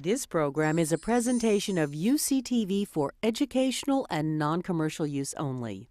This program is a presentation of UCTV for educational and non-commercial use only.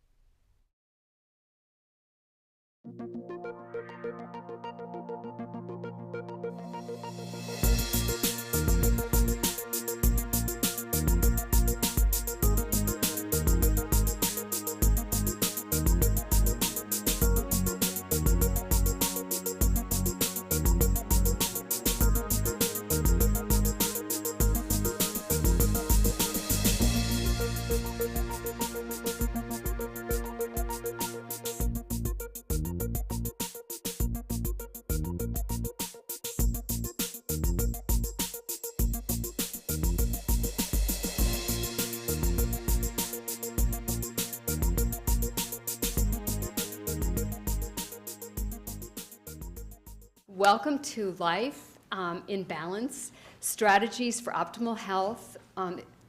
Welcome to Life in Balance, Strategies for Optimal Health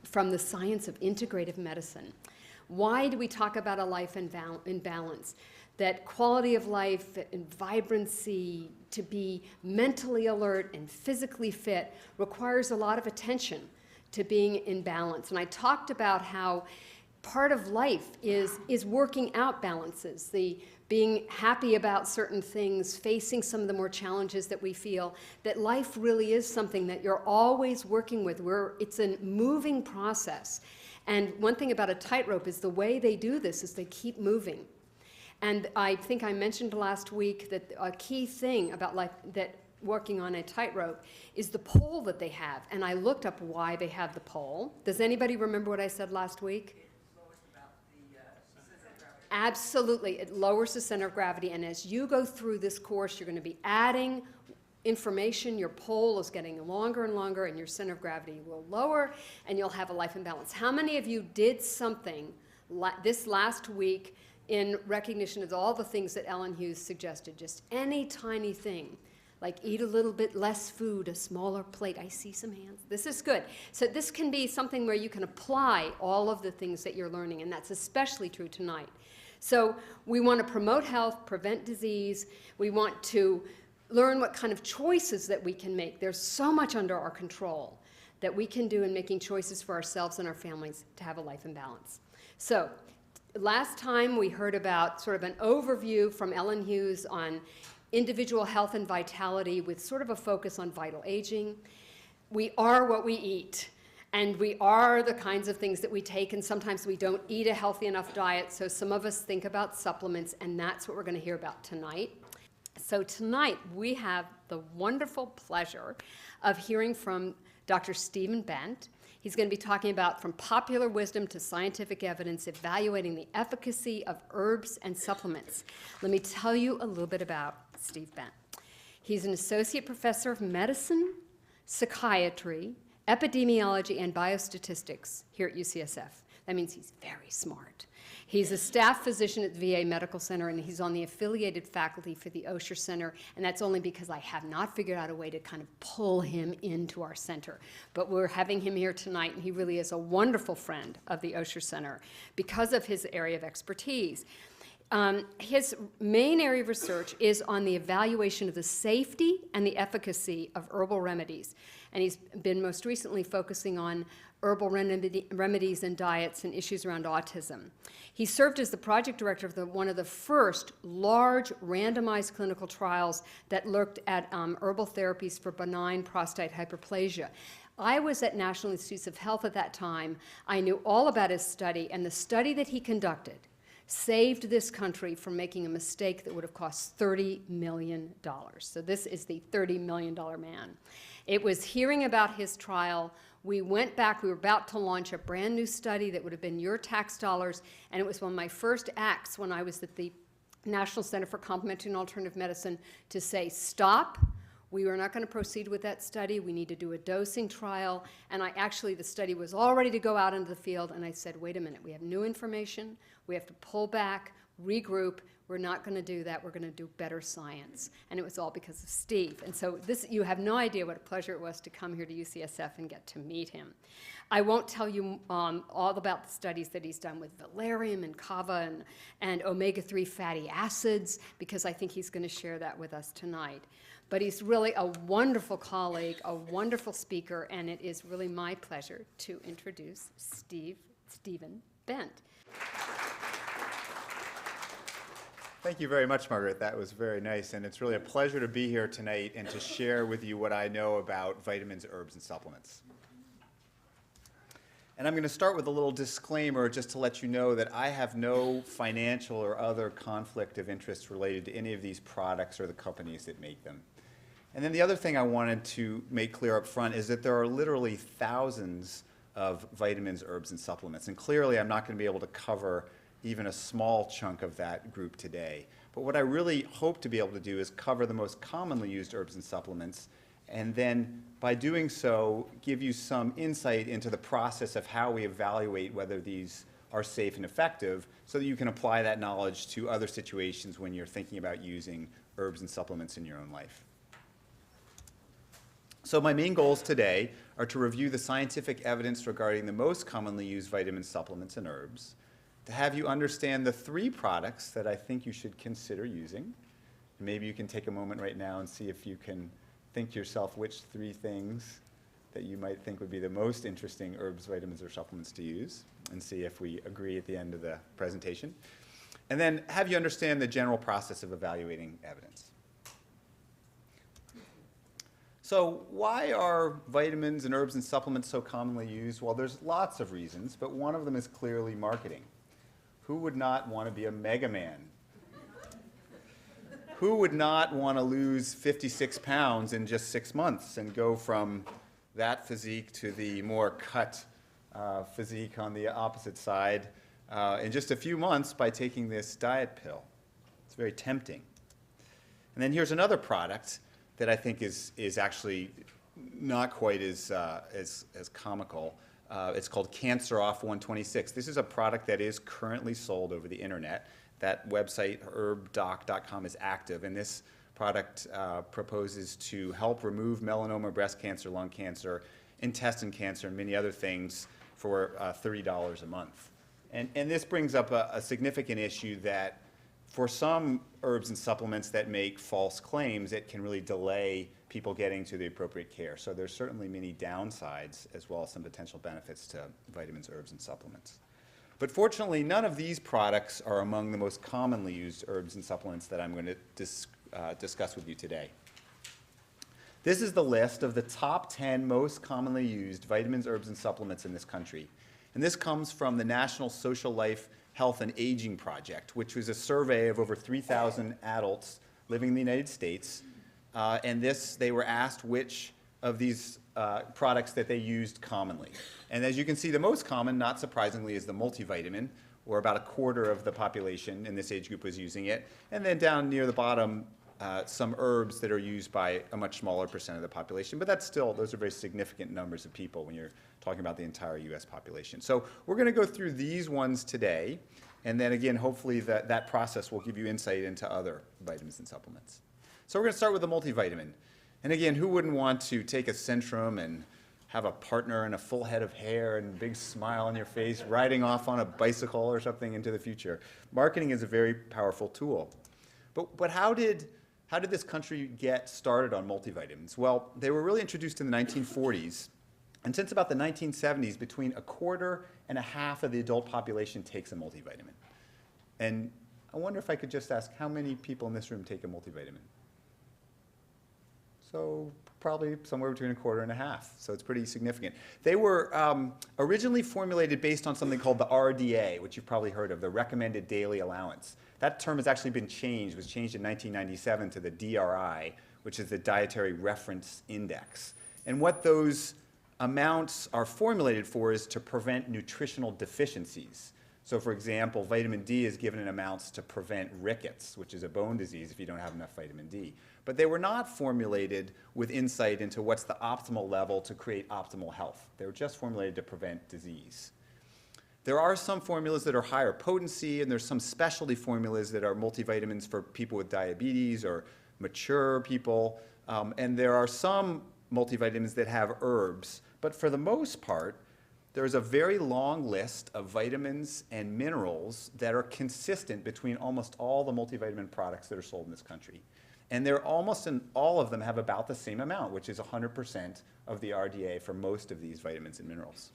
from the Science of Integrative Medicine. Why do we talk about a life in balance? That quality of life and vibrancy, to be mentally alert and physically fit, requires a lot of attention to being in balance. And I talked about how part of life is working out balances, the being happy about certain things, facing some of the more challenges that we feel, that life really is something that you're always working with, where it's a moving process. And one thing about a tightrope is the way they do this is they keep moving. And I think I mentioned last week that a key thing about life, that working on a tightrope, is the pole that they have. And I looked up why they have the pole. Does anybody remember what I said last week? Absolutely, it lowers the center of gravity, and as you go through this course, you're going to be adding information. Your pole is getting longer and longer, and your center of gravity will lower, and you'll have a life in balance. How many of you did something this last week in recognition of all the things that Ellen Hughes suggested? Just any tiny thing, like eat a little bit less food, a smaller plate. I see some hands. This is good. So this can be something where you can apply all of the things that you're learning, and that's especially true tonight. So we want to promote health, prevent disease. We want to learn what kind of choices that we can make. There's so much under our control that we can do in making choices for ourselves and our families to have a life in balance. So last time we heard about sort of an overview from Ellen Hughes on individual health and vitality with sort of a focus on vital aging. We are what we eat. And we are the kinds of things that we take, and sometimes we don't eat a healthy enough diet, so some of us think about supplements, and that's what we're going to hear about tonight. So tonight, we have the wonderful pleasure of hearing from Dr. Stephen Bent. He's going to be talking about from popular wisdom to scientific evidence, evaluating the efficacy of herbs and supplements. Let me tell you a little bit about Steve Bent. He's an associate professor of medicine, psychiatry, epidemiology, and biostatistics here at UCSF. That means he's very smart. He's a staff physician at the VA Medical Center, and he's on the affiliated faculty for the Osher Center, and that's only because I have not figured out a way to kind of pull him into our center. But we're having him here tonight, and he really is a wonderful friend of the Osher Center because of his area of expertise. His main area of research is on the evaluation of the safety and the efficacy of herbal remedies. And he's been most recently focusing on herbal remedies and diets and issues around autism. He served as the project director of one of the first large randomized clinical trials that looked at herbal therapies for benign prostate hyperplasia. I was at National Institutes of Health at that time. I knew all about his study, and the study that he conducted saved this country from making a mistake that would have cost $30 million. So this is the $30 million man. It was hearing about his trial. We went back, we were about to launch a brand new study that would have been your tax dollars, and it was one of my first acts when I was at the National Center for Complementary and Alternative Medicine to say, stop. We were not going to proceed with that study. We need to do a dosing trial. And the study was all ready to go out into the field, and I said, wait a minute, we have new information. We have to pull back, regroup. We're not going to do that. We're going to do better science. And it was all because of Steve. And so you have no idea what a pleasure it was to come here to UCSF and get to meet him. I won't tell you all about the studies that he's done with valerian and kava and omega-3 fatty acids, because I think he's going to share that with us tonight. But he's really a wonderful colleague, a wonderful speaker, and it is really my pleasure to introduce Stephen Bent. Thank you very much, Margaret. That was very nice, and it's really a pleasure to be here tonight and to share with you what I know about vitamins, herbs, and supplements. And I'm going to start with a little disclaimer just to let you know that I have no financial or other conflict of interest related to any of these products or the companies that make them. And then the other thing I wanted to make clear up front is that there are literally thousands of vitamins, herbs, and supplements. And clearly I'm not going to be able to cover even a small chunk of that group today. But what I really hope to be able to do is cover the most commonly used herbs and supplements, and then by doing so, give you some insight into the process of how we evaluate whether these are safe and effective so that you can apply that knowledge to other situations when you're thinking about using herbs and supplements in your own life. So my main goals today are to review the scientific evidence regarding the most commonly used vitamin supplements and herbs, to have you understand the 3 products that I think you should consider using. And maybe you can take a moment right now and see if you can think to yourself which 3 things that you might think would be the most interesting herbs, vitamins, or supplements to use, and see if we agree at the end of the presentation. And then have you understand the general process of evaluating evidence. So why are vitamins and herbs and supplements so commonly used? Well, there's lots of reasons, but one of them is clearly marketing. Who would not want to be a mega man? Who would not want to lose 56 pounds in just 6 months and go from that physique to the more cut physique on the opposite side in just a few months by taking this diet pill? It's very tempting. And then here's another product that I think is actually not quite as comical. It's called Cancer Off 126. This is a product that is currently sold over the internet. That website, herbdoc.com, is active, and this product proposes to help remove melanoma, breast cancer, lung cancer, intestine cancer, and many other things for $30 a month. And this brings up a significant issue that for some herbs and supplements that make false claims, it can really delay people getting to the appropriate care. So there's certainly many downsides as well as some potential benefits to vitamins, herbs, and supplements. But fortunately, none of these products are among the most commonly used herbs and supplements that I'm going to discuss with you today. This is the list of the top 10 most commonly used vitamins, herbs, and supplements in this country. And this comes from the National Social Life, Health, and Aging Project, which was a survey of over 3,000 adults living in the United States. And they were asked which of these products that they used commonly. And as you can see, the most common, not surprisingly, is the multivitamin, or about a quarter of the population in this age group was using it. And then down near the bottom, some herbs that are used by a much smaller percent of the population. But that's still, those are very significant numbers of people when you're talking about the entire US population. So we're going to go through these ones today. And then again, hopefully that process will give you insight into other vitamins and supplements. So we're going to start with the multivitamin. And again, who wouldn't want to take a Centrum and have a partner and a full head of hair and a big smile on your face riding off on a bicycle or something into the future? Marketing is a very powerful tool. But how did this country get started on multivitamins? Well, they were really introduced in the 1940s. And since about the 1970s, between a quarter and a half of the adult population takes a multivitamin. And I wonder if I could just ask, how many people in this room take a multivitamin? So probably somewhere between a quarter and a half. So it's pretty significant. They were originally formulated based on something called the RDA, which you've probably heard of, the Recommended Daily Allowance. That term has actually been changed, was changed in 1997 to the DRI, which is the Dietary Reference Index. And what those amounts are formulated for is to prevent nutritional deficiencies. So for example, vitamin D is given in amounts to prevent rickets, which is a bone disease if you don't have enough vitamin D. But they were not formulated with insight into what's the optimal level to create optimal health. They were just formulated to prevent disease. There are some formulas that are higher potency, and there's some specialty formulas that are multivitamins for people with diabetes or mature people. And there are some multivitamins that have herbs. But for the most part, there's a very long list of vitamins and minerals that are consistent between almost all the multivitamin products that are sold in this country. And they're almost in all of them have about the same amount, which is 100% of the RDA for most of these vitamins and minerals.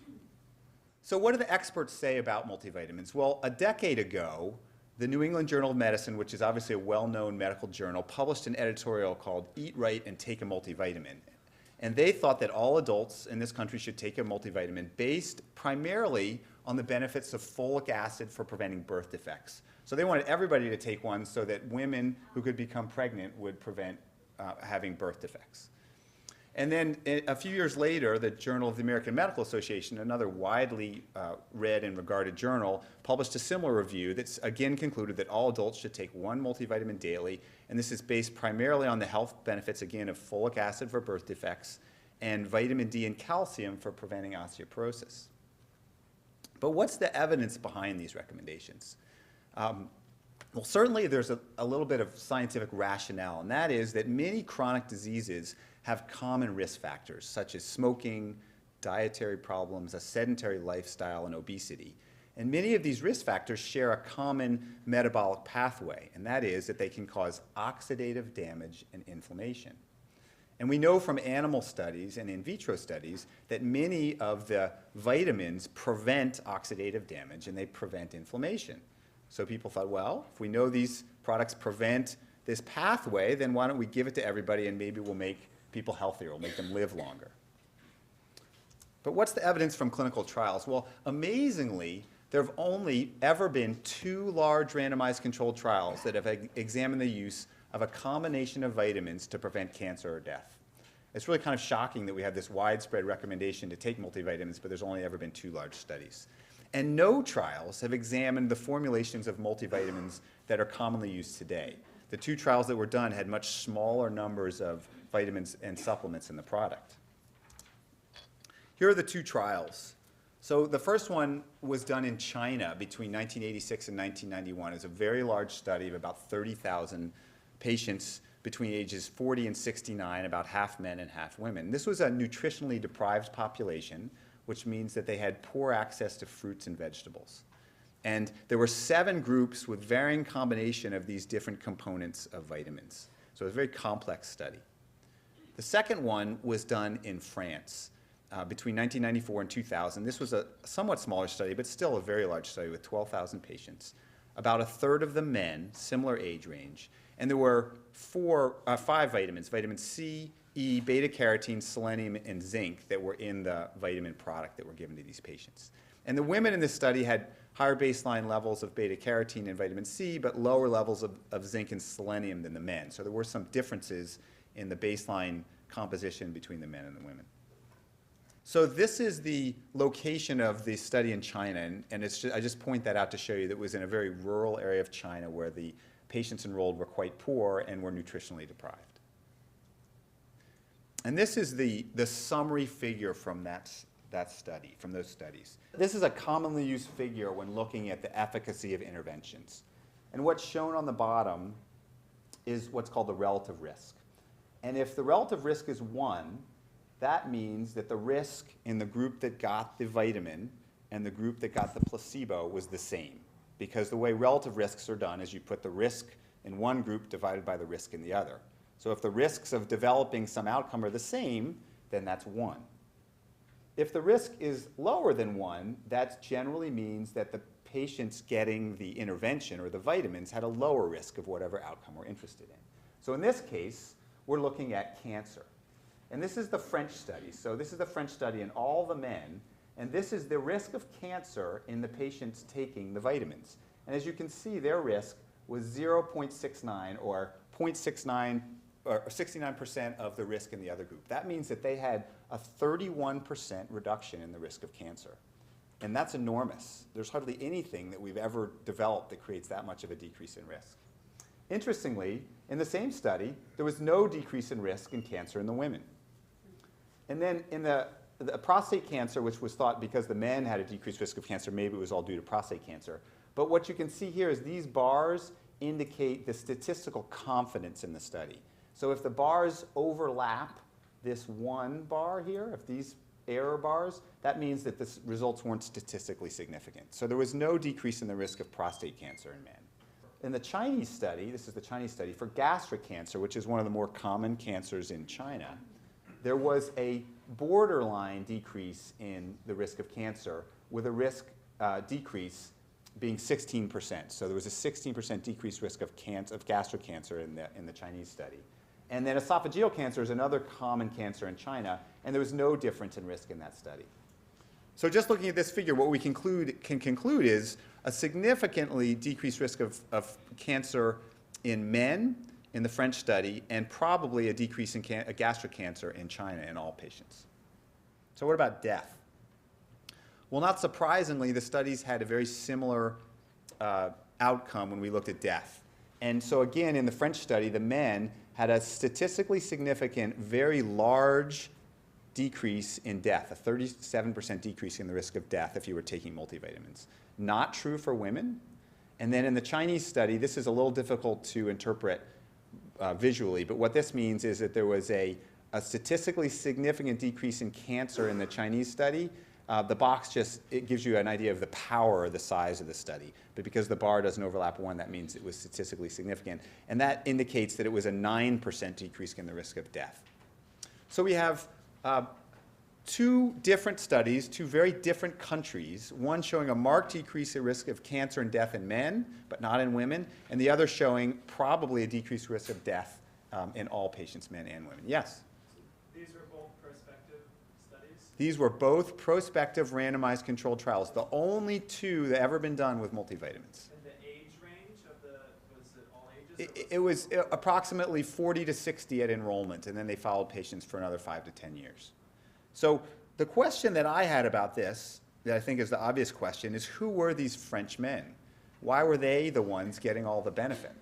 So what do the experts say about multivitamins? Well, a decade ago, the New England Journal of Medicine, which is obviously a well-known medical journal, published an editorial called Eat Right and Take a Multivitamin. And they thought that all adults in this country should take a multivitamin based primarily on the benefits of folic acid for preventing birth defects. So they wanted everybody to take one so that women who could become pregnant would prevent having birth defects. And then a few years later, the Journal of the American Medical Association, another widely read and regarded journal, published a similar review that again concluded that all adults should take one multivitamin daily, and this is based primarily on the health benefits, again, of folic acid for birth defects and vitamin D and calcium for preventing osteoporosis. But what's the evidence behind these recommendations? Well, certainly there's a little bit of scientific rationale, and that is that many chronic diseases have common risk factors, such as smoking, dietary problems, a sedentary lifestyle, and obesity. And many of these risk factors share a common metabolic pathway, and that is that they can cause oxidative damage and inflammation. And we know from animal studies and in vitro studies that many of the vitamins prevent oxidative damage and they prevent inflammation. So people thought, well, if we know these products prevent this pathway, then why don't we give it to everybody and maybe we'll make people healthier, we'll make them live longer. But what's the evidence from clinical trials? Well, amazingly, there have only ever been 2 large randomized controlled trials that have examined the use of a combination of vitamins to prevent cancer or death. It's really kind of shocking that we have this widespread recommendation to take multivitamins, but there's only ever been 2 large studies. And no trials have examined the formulations of multivitamins that are commonly used today. The 2 trials that were done had much smaller numbers of vitamins and supplements in the product. Here are the 2 trials. So the first one was done in China between 1986 and 1991. It's a very large study of about 30,000 patients between ages 40 and 69, about half men and half women. This was a nutritionally deprived population, which means that they had poor access to fruits and vegetables. And there were 7 groups with varying combination of these different components of vitamins. So it was a very complex study. The second one was done in France between 1994 and 2000. This was a somewhat smaller study, but still a very large study with 12,000 patients. About a third of the men, similar age range. And there were 5 vitamins, vitamin C, E, beta-carotene, selenium, and zinc that were in the vitamin product that were given to these patients. And the women in this study had higher baseline levels of beta-carotene and vitamin C, but lower levels of zinc and selenium than the men. So there were some differences in the baseline composition between the men and the women. So this is the location of the study in China, and I just point that out to show you that it was in a very rural area of China where the patients enrolled were quite poor and were nutritionally deprived. And this is the summary figure from that study, from those studies. This is a commonly used figure when looking at the efficacy of interventions. And what's shown on the bottom is what's called the relative risk. And if the relative risk is 1, that means that the risk in the group that got the vitamin and the group that got the placebo was the same. Because the way relative risks are done is you put the risk in one group divided by the risk in the other. So if the risks of developing some outcome are the same, then that's 1. If the risk is lower than 1, that generally means that the patients getting the intervention or the vitamins had a lower risk of whatever outcome we're interested in. So in this case, we're looking at cancer. And this is the French study. So this is the French study in all the men. And this is the risk of cancer in the patients taking the vitamins. And as you can see, their risk was 0.69 or 0.69 or 69% of the risk in the other group. That means that they had a 31% reduction in the risk of cancer. And that's enormous. There's hardly anything that we've ever developed that creates that much of a decrease in risk. Interestingly, in the same study, there was no decrease in risk in cancer in the women. And then in the prostate cancer, which was thought because the men had a decreased risk of cancer, maybe it was all due to prostate cancer. But what you can see here is these bars indicate the statistical confidence in the study. So if the bars overlap this 1 bar here, if these error bars, that means that the results weren't statistically significant. So there was no decrease in the risk of prostate cancer in men. in the Chinese study, this is the Chinese study, for gastric cancer, which is one of the more common cancers in China, there was a borderline decrease in the risk of cancer with a risk decrease being 16%. So there was a 16% decreased risk of gastric cancer in the Chinese study. And then esophageal cancer is another common cancer in China, and there was no difference in risk in that study. So just looking at this figure, what we can conclude is a significantly decreased risk of cancer in men in the French study, and probably a decrease in gastric cancer in China in all patients. So what about death? Well, not surprisingly, the studies had a very similar outcome when we looked at death. And so again, in the French study, the men had a statistically significant, very large decrease in death, a 37% decrease in the risk of death if you were taking multivitamins. Not true for women. And then in the Chinese study, this is a little difficult to interpret visually, but what this means is that there was a statistically significant decrease in cancer in the Chinese study. The box it gives you an idea of the power or the size of the study. But because the bar doesn't overlap one, that means it was statistically significant. And that indicates that it was a 9% decrease in the risk of death. So we have two different studies, two very different countries, one showing a marked decrease in risk of cancer and death in men, but not in women, and the other showing probably a decreased risk of death in all patients, men and women. Yes? These were both prospective studies? These were both prospective randomized controlled trials, the only two that ever been done with multivitamins. And the age range of was it all ages? It was approximately 40 to 60 at enrollment, and then they followed patients for another 5 to 10 years. So the question that I had about this, that I think is the obvious question, is who were these French men? Why were they the ones getting all the benefit?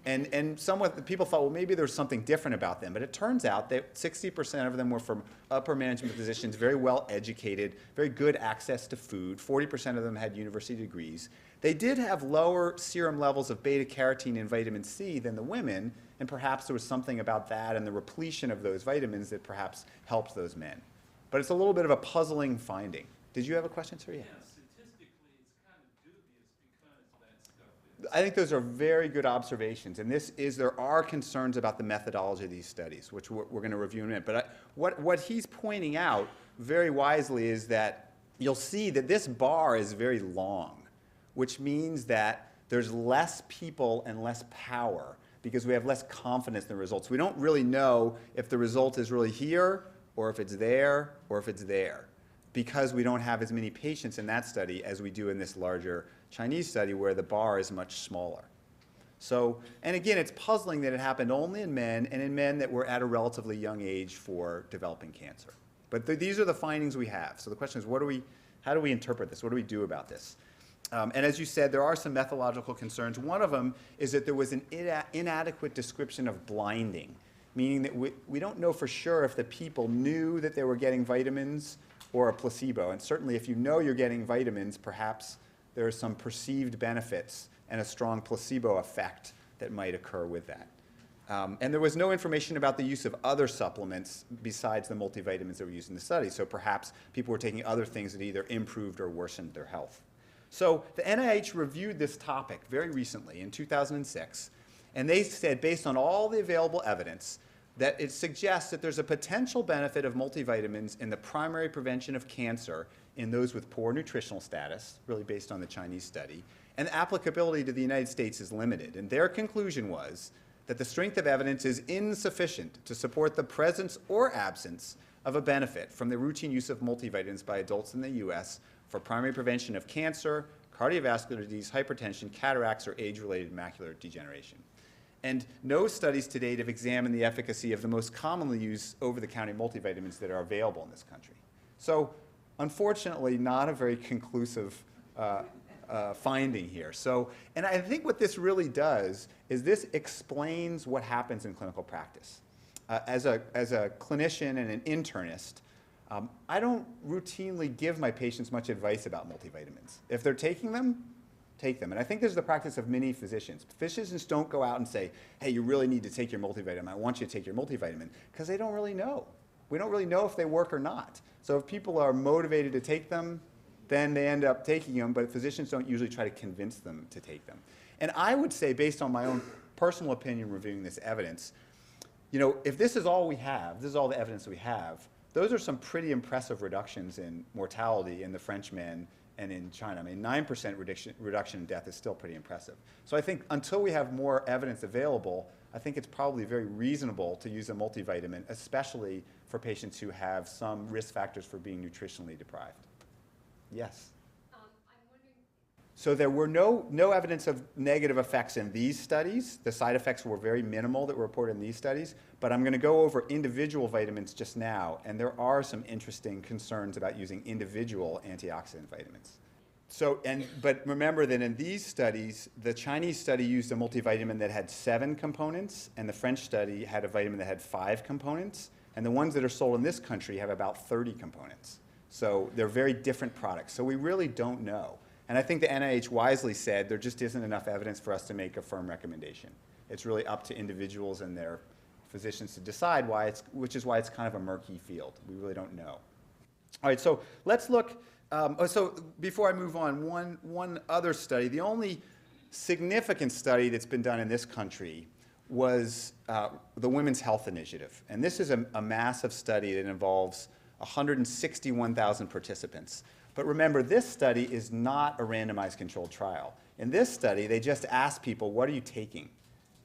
And somewhat people thought, well, maybe there's something different about them. But it turns out that 60% of them were from upper management positions, very well educated, very good access to food. 40% of them had university degrees. They did have lower serum levels of beta-carotene and vitamin C than the women, and perhaps there was something about that and the repletion of those vitamins that perhaps helped those men. But it's a little bit of a puzzling finding. Did you have a question, sir? Yeah, statistically, it's kind of dubious because that stuff is... I think those are very good observations. And there are concerns about the methodology of these studies, which we're going to review in a minute. But what he's pointing out very wisely is that you'll see that this bar is very long, which means that there's less people and less power because we have less confidence in the results. We don't really know if the result is really here or if it's there or if it's there, because we don't have as many patients in that study as we do in this larger Chinese study where the bar is much smaller. So, and again, it's puzzling that it happened only in men and in men that were at a relatively young age for developing cancer. But these are the findings we have. So the question is, how do we interpret this? What do we do about this? And as you said, there are some methodological concerns. One of them is that there was an inadequate description of blinding, meaning that we don't know for sure if the people knew that they were getting vitamins or a placebo. And certainly if you know you're getting vitamins, perhaps there are some perceived benefits and a strong placebo effect that might occur with that. And there was no information about the use of other supplements besides the multivitamins that were used in the study. So perhaps people were taking other things that either improved or worsened their health. So the NIH reviewed this topic very recently in 2006. And they said, based on all the available evidence, that it suggests that there's a potential benefit of multivitamins in the primary prevention of cancer in those with poor nutritional status, really based on the Chinese study, and the applicability to the United States is limited. And their conclusion was that the strength of evidence is insufficient to support the presence or absence of a benefit from the routine use of multivitamins by adults in the U.S. for primary prevention of cancer, cardiovascular disease, hypertension, cataracts, or age-related macular degeneration. And no studies to date have examined the efficacy of the most commonly used over-the-counter multivitamins that are available in this country. So, unfortunately, not a very conclusive finding here. So, and I think what this really does is this explains what happens in clinical practice. As a clinician and an internist, I don't routinely give my patients much advice about multivitamins. If they're taking them, take them. And I think this is the practice of many physicians. Physicians don't go out and say, hey, you really need to take your multivitamin. I want you to take your multivitamin, because they don't really know. We don't really know if they work or not. So if people are motivated to take them, then they end up taking them, but physicians don't usually try to convince them to take them. And I would say, based on my own personal opinion reviewing this evidence, you know, if this is all we have, this is all the evidence we have, those are some pretty impressive reductions in mortality in the French men and in China. I mean, 9% reduction in death is still pretty impressive. So I think until we have more evidence available, I think it's probably very reasonable to use a multivitamin, especially for patients who have some risk factors for being nutritionally deprived. Yes? I'm wondering. So there were no evidence of negative effects in these studies. The side effects were very minimal that were reported in these studies. But I'm going to go over individual vitamins just now, and there are some interesting concerns about using individual antioxidant vitamins. But remember that in these studies, the Chinese study used a multivitamin that had 7 components, and the French study had a vitamin that had 5 components, and the ones that are sold in this country have about 30 components. So they're very different products. So we really don't know. And I think the NIH wisely said there just isn't enough evidence for us to make a firm recommendation. It's really up to individuals and their physicians to decide which is why it's kind of a murky field. We really don't know. All right, so let's look. So before I move on, one other study, the only significant study that's been done in this country was the Women's Health Initiative. And this is a massive study that involves 161,000 participants. But remember, this study is not a randomized controlled trial. In this study, they just asked people, what are you taking?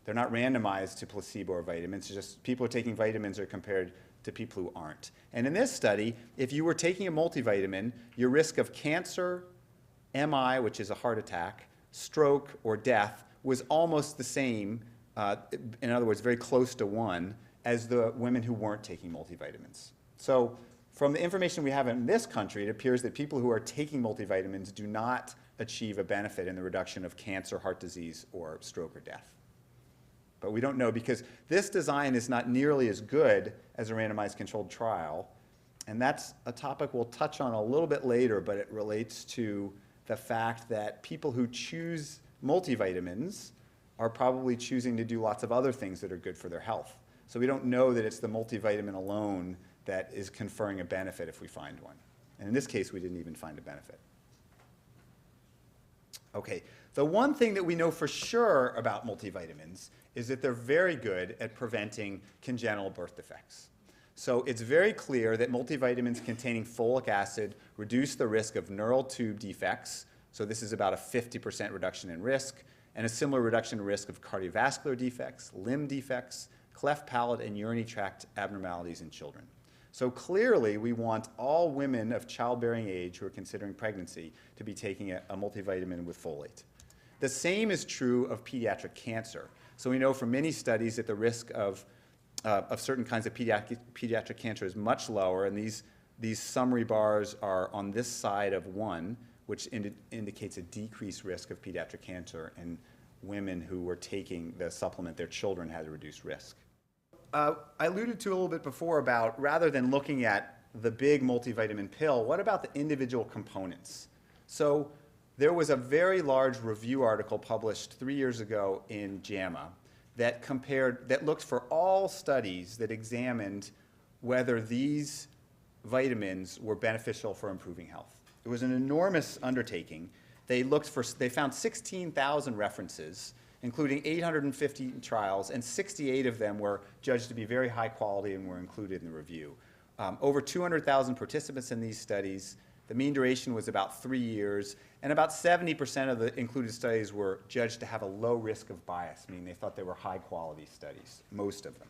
They're not randomized to placebo or vitamins. It's just people who are taking vitamins are compared to people who aren't. And in this study, if you were taking a multivitamin, your risk of cancer, MI, which is a heart attack, stroke, or death was almost the same, in other words, very close to 1, as the women who weren't taking multivitamins. So from the information we have in this country, it appears that people who are taking multivitamins do not achieve a benefit in the reduction of cancer, heart disease, or stroke or death. But we don't know because this design is not nearly as good as a randomized controlled trial. And that's a topic we'll touch on a little bit later, but it relates to the fact that people who choose multivitamins are probably choosing to do lots of other things that are good for their health. So we don't know that it's the multivitamin alone that is conferring a benefit if we find one. And in this case, we didn't even find a benefit. Okay, the one thing that we know for sure about multivitamins is that they're very good at preventing congenital birth defects. So it's very clear that multivitamins containing folic acid reduce the risk of neural tube defects. So this is about a 50% reduction in risk, and a similar reduction in risk of cardiovascular defects, limb defects, cleft palate, and urinary tract abnormalities in children. So clearly, we want all women of childbearing age who are considering pregnancy to be taking a multivitamin with folate. The same is true of pediatric cancer. So we know from many studies that the risk of certain kinds of pediatric cancer is much lower, and these summary bars are on this side of 1, which indicates a decreased risk of pediatric cancer in women who were taking the supplement their children had a reduced risk. I alluded to a little bit before about rather than looking at the big multivitamin pill, what about the individual components? So there was a very large review article published 3 years ago in JAMA that looked for all studies that examined whether these vitamins were beneficial for improving health. It was an enormous undertaking. They found 16,000 references, including 850 trials, and 68 of them were judged to be very high quality and were included in the review. Over 200,000 participants in these studies. The mean duration was about 3 years, and about 70% of the included studies were judged to have a low risk of bias, meaning they thought they were high quality studies, most of them.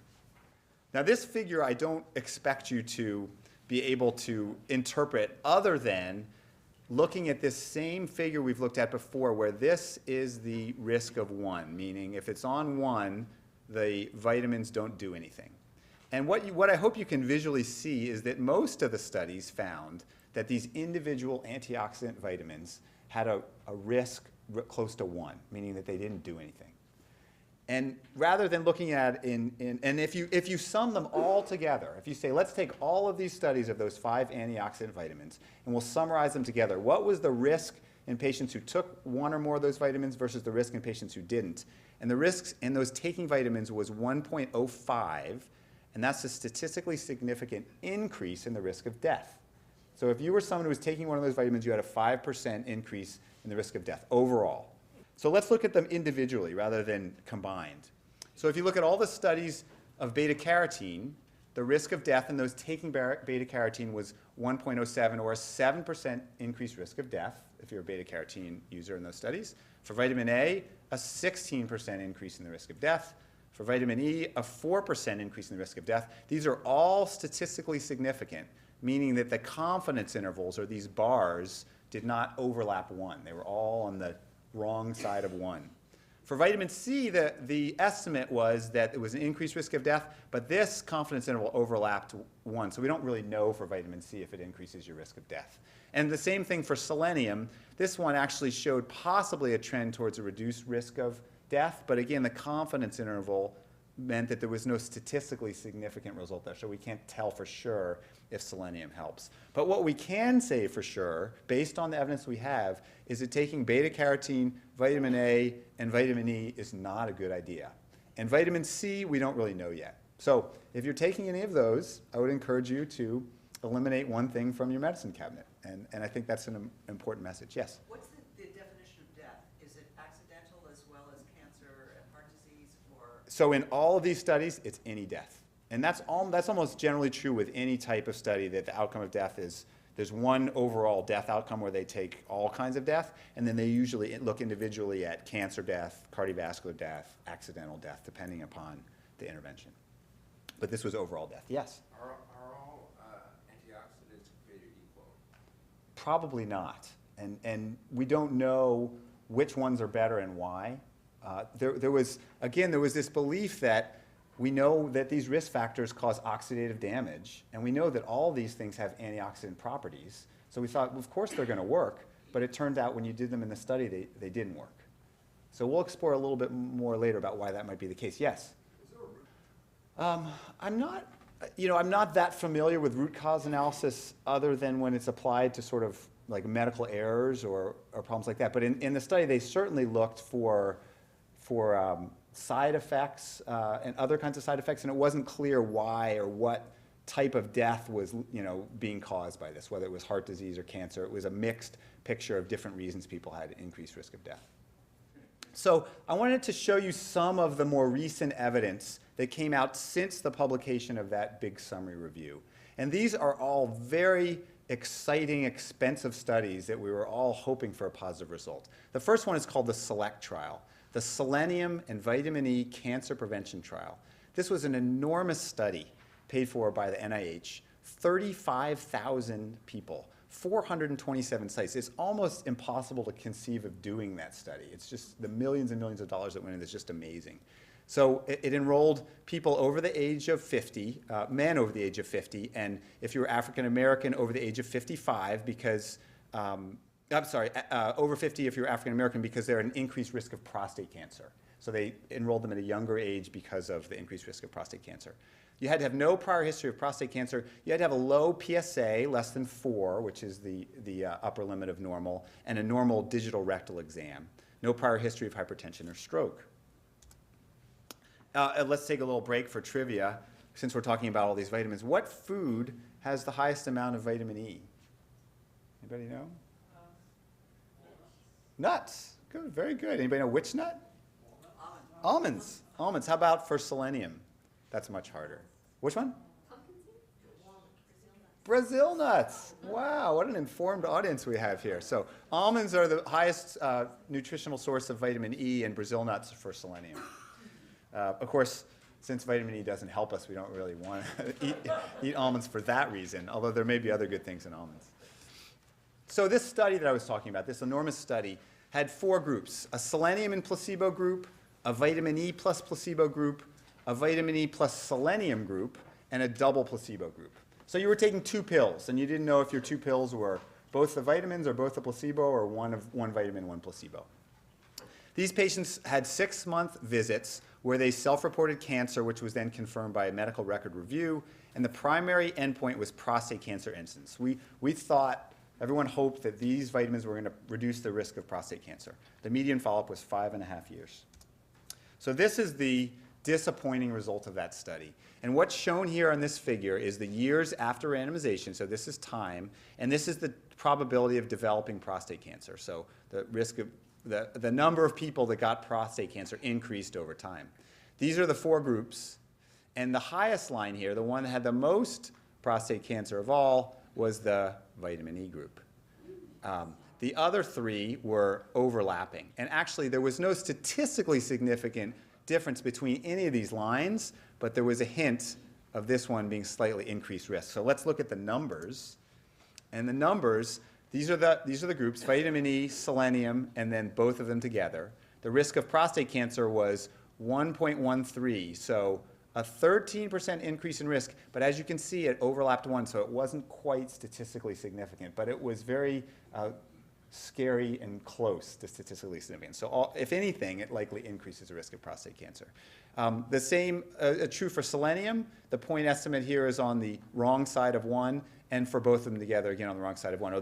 Now this figure I don't expect you to be able to interpret other than looking at this same figure we've looked at before, where this is the risk of 1, meaning if it's on 1, the vitamins don't do anything. And what I hope you can visually see is that most of the studies found that these individual antioxidant vitamins had a risk close to 1, meaning that they didn't do anything. And rather than looking at and if you sum them all together, if you say, let's take all of these studies of those 5 antioxidant vitamins, and we'll summarize them together, what was the risk in patients who took 1 or more of those vitamins versus the risk in patients who didn't? And the risks in those taking vitamins was 1.05, and that's a statistically significant increase in the risk of death. So if you were someone who was taking one of those vitamins, you had a 5% increase in the risk of death overall. So let's look at them individually rather than combined. So if you look at all the studies of beta-carotene, the risk of death in those taking beta-carotene was 1.07, or a 7% increased risk of death if you're a beta-carotene user in those studies. For vitamin A, a 16% increase in the risk of death. For vitamin E, a 4% increase in the risk of death. These are all statistically significant, meaning that the confidence intervals, or these bars, did not overlap 1. They were all on the wrong side of 1. For vitamin C, the estimate was that it was an increased risk of death, but this confidence interval overlapped 1. So we don't really know for vitamin C if it increases your risk of death. And the same thing for selenium. This one actually showed possibly a trend towards a reduced risk of death, but again, the confidence interval meant that there was no statistically significant result there, so we can't tell for sure if selenium helps. But what we can say for sure, based on the evidence we have, is that taking beta-carotene, vitamin A, and vitamin E is not a good idea. And vitamin C, we don't really know yet. So if you're taking any of those, I would encourage you to eliminate one thing from your medicine cabinet. And I think that's an important message. Yes? What's the definition of death? Is it accidental as well as cancer and heart disease, or? So in all of these studies, it's any death. And that's almost generally true with any type of study, that the outcome of death is, there's one overall death outcome where they take all kinds of death, and then they usually look individually at cancer death, cardiovascular death, accidental death, depending upon the intervention. But this was overall death. Yes? Are all antioxidants created equal? Probably not. And we don't know which ones are better and why. There was this belief that we know that these risk factors cause oxidative damage, and we know that all these things have antioxidant properties. So we thought, well, of course they're going to work, but it turned out when you did them in the study, they didn't work. So we'll explore a little bit more later about why that might be the case. Yes? I'm not that familiar with root cause analysis other than when it's applied to sort of like medical errors or problems like that. But in the study, they certainly looked for side effects and other kinds of side effects, and it wasn't clear why or what type of death was being caused by this, whether it was heart disease or cancer. It was a mixed picture of different reasons people had an increased risk of death. So I wanted to show you some of the more recent evidence that came out since the publication of that big summary review. And these are all very exciting, expensive studies that we were all hoping for a positive result. The first one is called the SELECT trial, the Selenium and Vitamin E Cancer Prevention Trial. This was an enormous study paid for by the NIH, 35,000 people, 427 sites. It's almost impossible to conceive of doing that study. It's just the millions and millions of dollars that went in is just amazing. So it enrolled people over the age of 50, men over the age of 50, and if you were African American, over the age of 55, because over 50 if you're African American, because they're at an increased risk of prostate cancer. So they enrolled them at a younger age because of the increased risk of prostate cancer. You had to have no prior history of prostate cancer. You had to have a low PSA, less than 4, which is the upper limit of normal, and a normal digital rectal exam. No prior history of hypertension or stroke. Let's take a little break for trivia, since we're talking about all these vitamins. What food has the highest amount of vitamin E? Anybody know? Nuts. Good, very good. Anybody know which nut? Almonds. Almonds. How about for selenium? That's much harder. Which one? Brazil nuts. Wow, what an informed audience we have here. So almonds are the highest nutritional source of vitamin E, and Brazil nuts for selenium. Of course, since vitamin E doesn't help us, we don't really want to eat almonds for that reason, although there may be other good things in almonds. So this study that I was talking about, this enormous study, had 4 groups: a selenium and placebo group, a vitamin E plus placebo group, a vitamin E plus selenium group, and a double placebo group. So you were taking 2 pills, and you didn't know if your 2 pills were both the vitamins or both the placebo, or one vitamin, 1 placebo. These patients had 6-month visits where they self-reported cancer, which was then confirmed by a medical record review, and the primary endpoint was prostate cancer incidence. We thought, everyone hoped that these vitamins were going to reduce the risk of prostate cancer. The median follow-up was 5.5 years. So this is the disappointing result of that study. And what's shown here on this figure is the years after randomization, so this is time, and this is the probability of developing prostate cancer. So the risk of the number of people that got prostate cancer increased over time. These are the 4 groups. And the highest line here, the one that had the most prostate cancer of all, was the vitamin E group. The other 3 were overlapping. And actually, there was no statistically significant difference between any of these lines, but there was a hint of this one being slightly increased risk. So let's look at the numbers. And the numbers, these are the groups, vitamin E, selenium, and then both of them together. The risk of prostate cancer was 1.13, so a 13% increase in risk. But as you can see, it overlapped 1, so it wasn't quite statistically significant. But it was very scary and close to statistically significant. So if anything, it likely increases the risk of prostate cancer. The same true for selenium. The point estimate here is on the wrong side of 1, and for both of them together, again, on the wrong side of 1.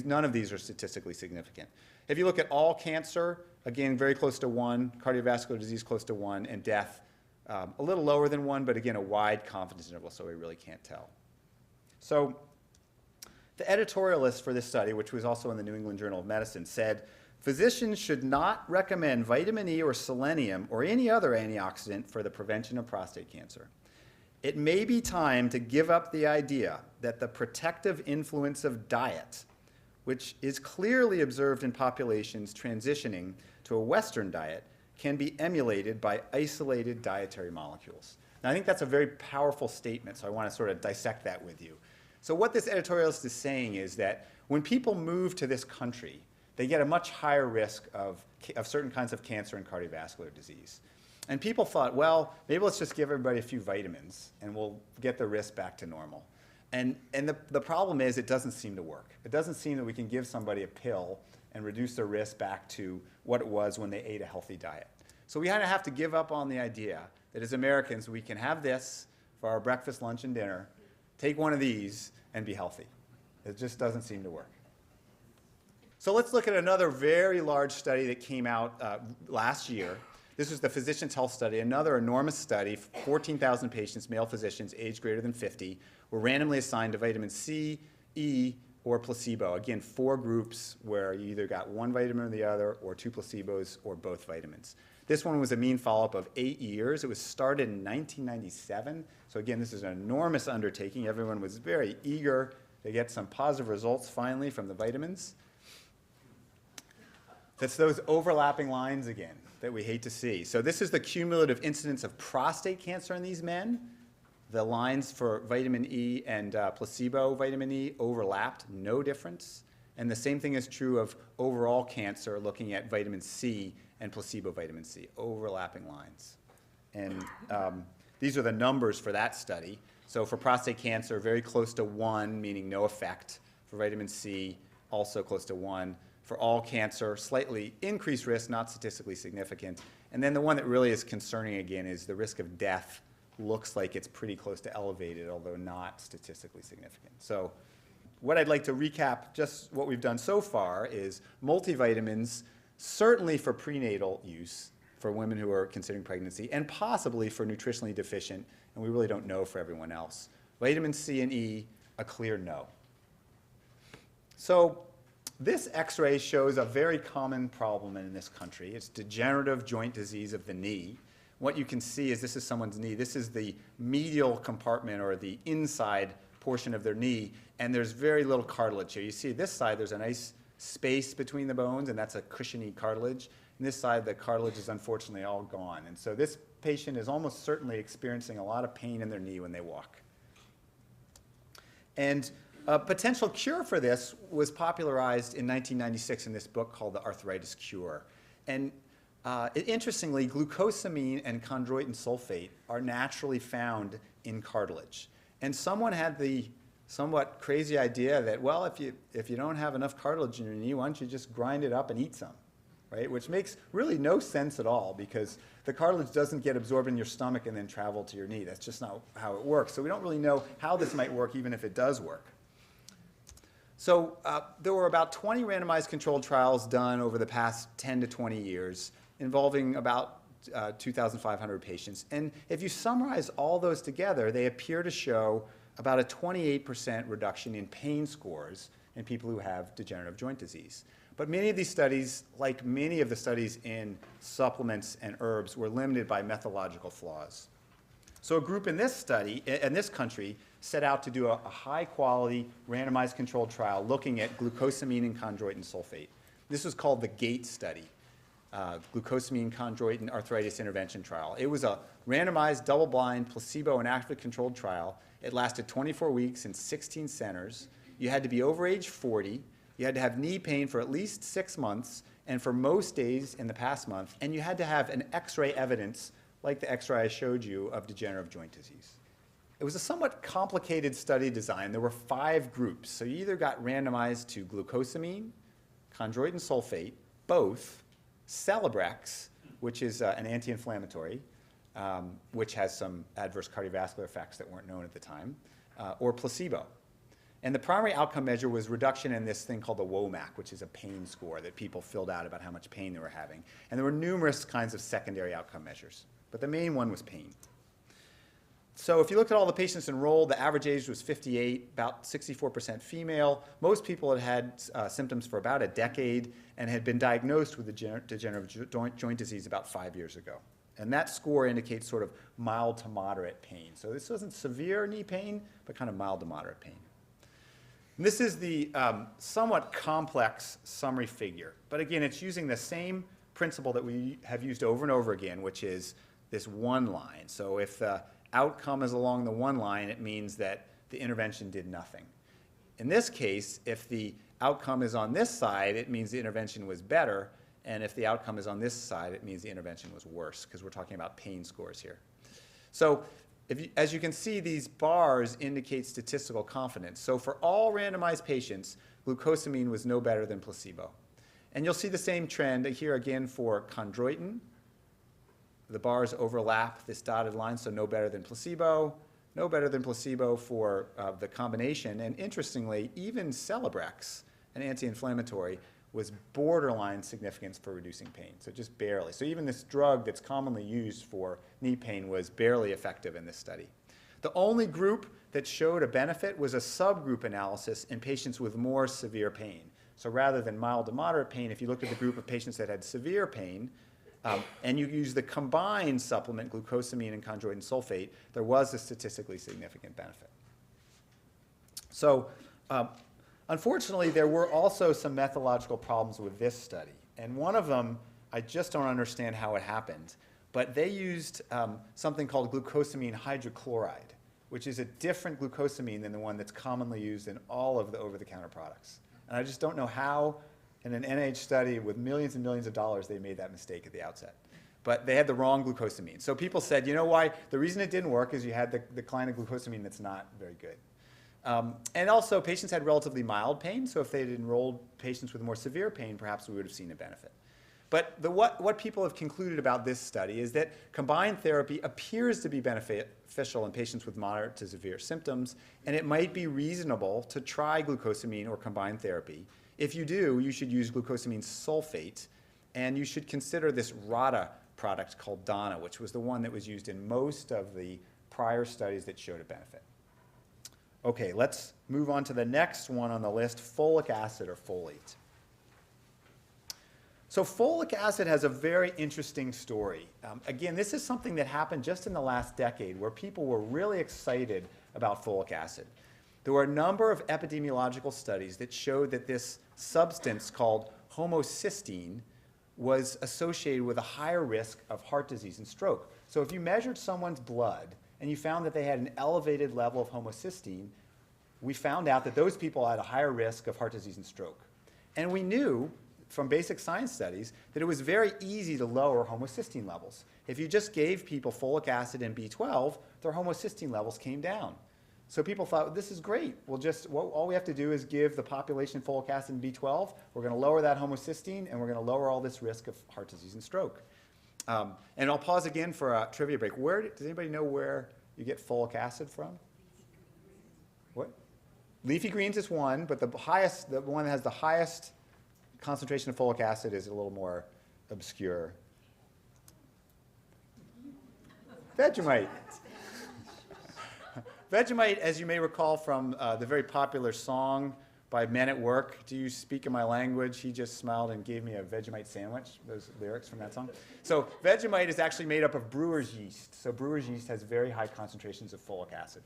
None of these are statistically significant. If you look at all cancer, again, very close to 1, cardiovascular disease close to 1, and death a little lower than 1, but again, a wide confidence interval, so we really can't tell. So the editorialist for this study, which was also in the New England Journal of Medicine, said, physicians should not recommend vitamin E or selenium or any other antioxidant for the prevention of prostate cancer. It may be time to give up the idea that the protective influence of diet, which is clearly observed in populations transitioning to a Western diet, can be emulated by isolated dietary molecules. Now, I think that's a very powerful statement, so I want to sort of dissect that with you. So what this editorialist is saying is that when people move to this country, they get a much higher risk of certain kinds of cancer and cardiovascular disease. And people thought, well, maybe let's just give everybody a few vitamins and we'll get the risk back to normal. And the problem is it doesn't seem to work. It doesn't seem that we can give somebody a pill and reduce their risk back to what it was when they ate a healthy diet. So we kind of have to give up on the idea that as Americans we can have this for our breakfast, lunch, and dinner, take one of these, and be healthy. It just doesn't seem to work. So let's look at another very large study that came out last year. This was the Physicians' Health Study, another enormous study. 14,000 patients, male physicians, aged greater than 50, were randomly assigned to vitamin C, E, or placebo. Again, 4 groups where you either got 1 vitamin or the other, or 2 placebos, or both vitamins. This one was a mean follow-up of 8 years. It was started in 1997. So again, this is an enormous undertaking. Everyone was very eager to get some positive results finally from the vitamins. That's those overlapping lines again that we hate to see. So this is the cumulative incidence of prostate cancer in these men. The lines for vitamin E and placebo vitamin E overlapped, no difference. And the same thing is true of overall cancer, looking at vitamin C and placebo vitamin C, overlapping lines. And these are the numbers for that study. So for prostate cancer, very close to 1, meaning no effect. For vitamin C, also close to 1. For all cancer, slightly increased risk, not statistically significant. And then the one that really is concerning again is the risk of death. Looks like it's pretty close to elevated, although not statistically significant. So what I'd like to recap, just what we've done so far, is multivitamins, certainly for prenatal use for women who are considering pregnancy, and possibly for nutritionally deficient, and we really don't know for everyone else. Vitamin C and E, a clear no. So this X-ray shows a very common problem in this country. It's degenerative joint disease of the knee. What you can see is this is someone's knee. This is the medial compartment or the inside portion of their knee, and there's very little cartilage here. You see this side, there's a nice space between the bones, and that's a cushiony cartilage. And this side, the cartilage is unfortunately all gone. And so this patient is almost certainly experiencing a lot of pain in their knee when they walk. And a potential cure for this was popularized in 1996 in this book called The Arthritis Cure. And interestingly, glucosamine and chondroitin sulfate are naturally found in cartilage. And someone had the somewhat crazy idea that, well, if you don't have enough cartilage in your knee, why don't you just grind it up and eat some, right? Which makes really no sense at all, because the cartilage doesn't get absorbed in your stomach and then travel to your knee. That's just not how it works. So we don't really know how this might work, even if it does work. So there were about 20 randomized controlled trials done over the past 10 to 20 years involving about 2,500 patients. And if you summarize all those together, they appear to show about a 28% reduction in pain scores in people who have degenerative joint disease. But many of these studies, like many of the studies in supplements and herbs, were limited by methodological flaws. So a group in this study, in this country, set out to do a high-quality randomized controlled trial looking at glucosamine and chondroitin sulfate. This was called the GATE study, Glucosamine Chondroitin Arthritis Intervention Trial. It was a randomized, double-blind, placebo and active controlled trial. It lasted 24 weeks in 16 centers. You had to be over age 40. You had to have knee pain for at least 6 months, and for most days in the past month, and you had to have an X-ray evidence, like the X-ray I showed you, of degenerative joint disease. It was a somewhat complicated study design. There were 5 groups. So you either got randomized to glucosamine, chondroitin sulfate, both, Celebrex, which is an anti-inflammatory, which has some adverse cardiovascular effects that weren't known at the time, or placebo. And the primary outcome measure was reduction in this thing called the WOMAC, which is a pain score that people filled out about how much pain they were having. And there were numerous kinds of secondary outcome measures, but the main one was pain. So if you looked at all the patients enrolled, the average age was 58, about 64% female. Most people had had symptoms for about a decade and had been diagnosed with degenerative joint disease about 5 years ago. And that score indicates sort of mild to moderate pain. So this wasn't severe knee pain, but kind of mild to moderate pain. And this is the somewhat complex summary figure. But again, it's using the same principle that we have used over and over again, which is this one line. So if the outcome is along the one line, it means that the intervention did nothing. In this case, if the outcome is on this side, it means the intervention was better. And if the outcome is on this side, it means the intervention was worse, because we're talking about pain scores here. So as you can see, these bars indicate statistical confidence. So for all randomized patients, glucosamine was no better than placebo. And you'll see the same trend here again for chondroitin. The bars overlap this dotted line, so no better than placebo. No better than placebo for the combination. And interestingly, even Celebrex, an anti-inflammatory, was borderline significance for reducing pain, so just barely. So even this drug that's commonly used for knee pain was barely effective in this study. The only group that showed a benefit was a subgroup analysis in patients with more severe pain. So rather than mild to moderate pain, if you looked at the group of patients that had severe pain, and you use the combined supplement, glucosamine and chondroitin sulfate, there was a statistically significant benefit. So unfortunately, there were also some methodological problems with this study. And one of them, I just don't understand how it happened, but they used something called glucosamine hydrochloride, which is a different glucosamine than the one that's commonly used in all of the over-the-counter products. And I just don't know how, in an NIH study with millions and millions of dollars, they made that mistake at the outset. But they had the wrong glucosamine. So people said, you know why? The reason it didn't work is you had the kind of glucosamine that's not very good. And also, patients had relatively mild pain, so if they had enrolled patients with more severe pain, perhaps we would have seen a benefit. But what people have concluded about this study is that combined therapy appears to be beneficial in patients with moderate to severe symptoms, and it might be reasonable to try glucosamine or combined therapy. If you do, you should use glucosamine sulfate, and you should consider this RADA product called Dana, which was the one that was used in most of the prior studies that showed a benefit. Okay, let's move on to the next one on the list, folic acid or folate. So folic acid has a very interesting story. Again, this is something that happened just in the last decade where people were really excited about folic acid. There were a number of epidemiological studies that showed that this substance called homocysteine was associated with a higher risk of heart disease and stroke. So if you measured someone's blood and you found that they had an elevated level of homocysteine, we found out that those people had a higher risk of heart disease and stroke. And we knew from basic science studies that it was very easy to lower homocysteine levels. If you just gave people folic acid and B12, their homocysteine levels came down. So people thought, this is great. All we have to do is give the population folic acid and B12. We're going to lower that homocysteine, and we're going to lower all this risk of heart disease and stroke. And I'll pause again for a trivia break. Does anybody know where you get folic acid from? What? Leafy greens is one, but the one that has the highest concentration of folic acid is a little more obscure. Vegemite. Vegemite, as you may recall from the very popular song by men at work. Do you speak in my language? He just smiled and gave me a Vegemite sandwich. Those lyrics from that song. So Vegemite is actually made up of brewer's yeast. So brewer's yeast has very high concentrations of folic acid.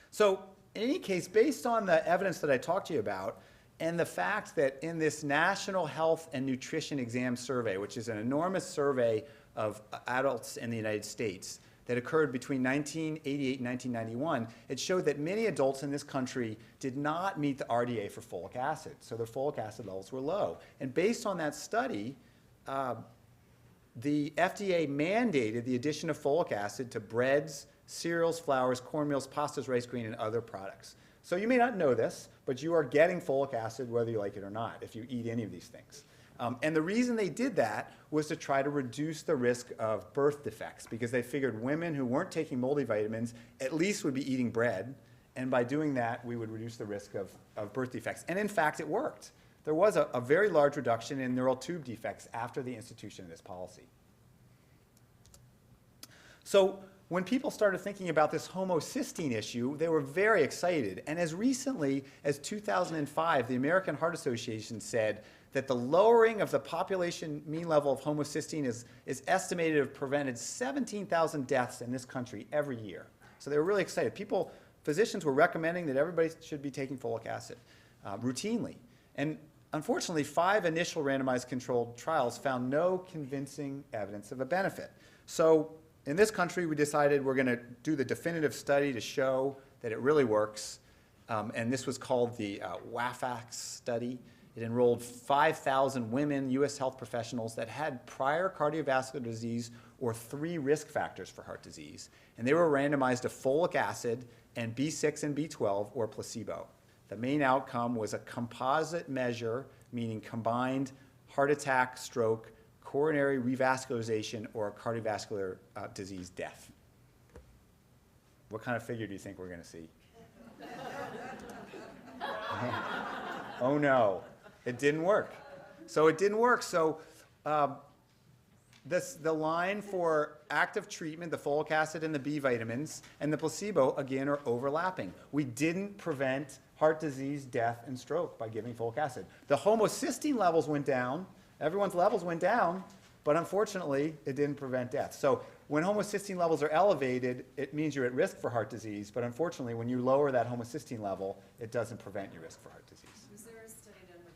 So in any case, based on the evidence that I talked to you about, and the fact that in this National Health and Nutrition Exam Survey, which is an enormous survey of adults in the United States that occurred between 1988 and 1991, it showed that many adults in this country did not meet the RDA for folic acid. So their folic acid levels were low. And based on that study, the FDA mandated the addition of folic acid to breads, cereals, flours, cornmeals, pastas, rice grain, and other products. So you may not know this, but you are getting folic acid whether you like it or not if you eat any of these things. And the reason they did that was to try to reduce the risk of birth defects, because they figured women who weren't taking multivitamins at least would be eating bread, and by doing that we would reduce the risk of birth defects. And in fact it worked. There was a very large reduction in neural tube defects after the institution of this policy. So when people started thinking about this homocysteine issue, they were very excited. And as recently as 2005, the American Heart Association said that the lowering of the population mean level of homocysteine is estimated to have prevented 17,000 deaths in this country every year. So they were really excited. Physicians were recommending that everybody should be taking folic acid routinely. And unfortunately, 5 initial randomized controlled trials found no convincing evidence of a benefit. So in this country, we decided we're going to do the definitive study to show that it really works. And this was called the WAFAX study. It enrolled 5,000 women, U.S. health professionals that had prior cardiovascular disease or 3 risk factors for heart disease. And they were randomized to folic acid and B6 and B12 or placebo. The main outcome was a composite measure, meaning combined heart attack, stroke, coronary revascularization, or cardiovascular disease death. What kind of figure do you think we're going to see? Oh no, it didn't work. So it didn't work. So the line for active treatment, the folic acid and the B vitamins, and the placebo, again, are overlapping. We didn't prevent heart disease, death, and stroke by giving folic acid. The homocysteine levels went down. Everyone's levels went down, but unfortunately, it didn't prevent death. So when homocysteine levels are elevated, it means you're at risk for heart disease, but unfortunately, when you lower that homocysteine level, it doesn't prevent your risk for heart disease. Was there a study done with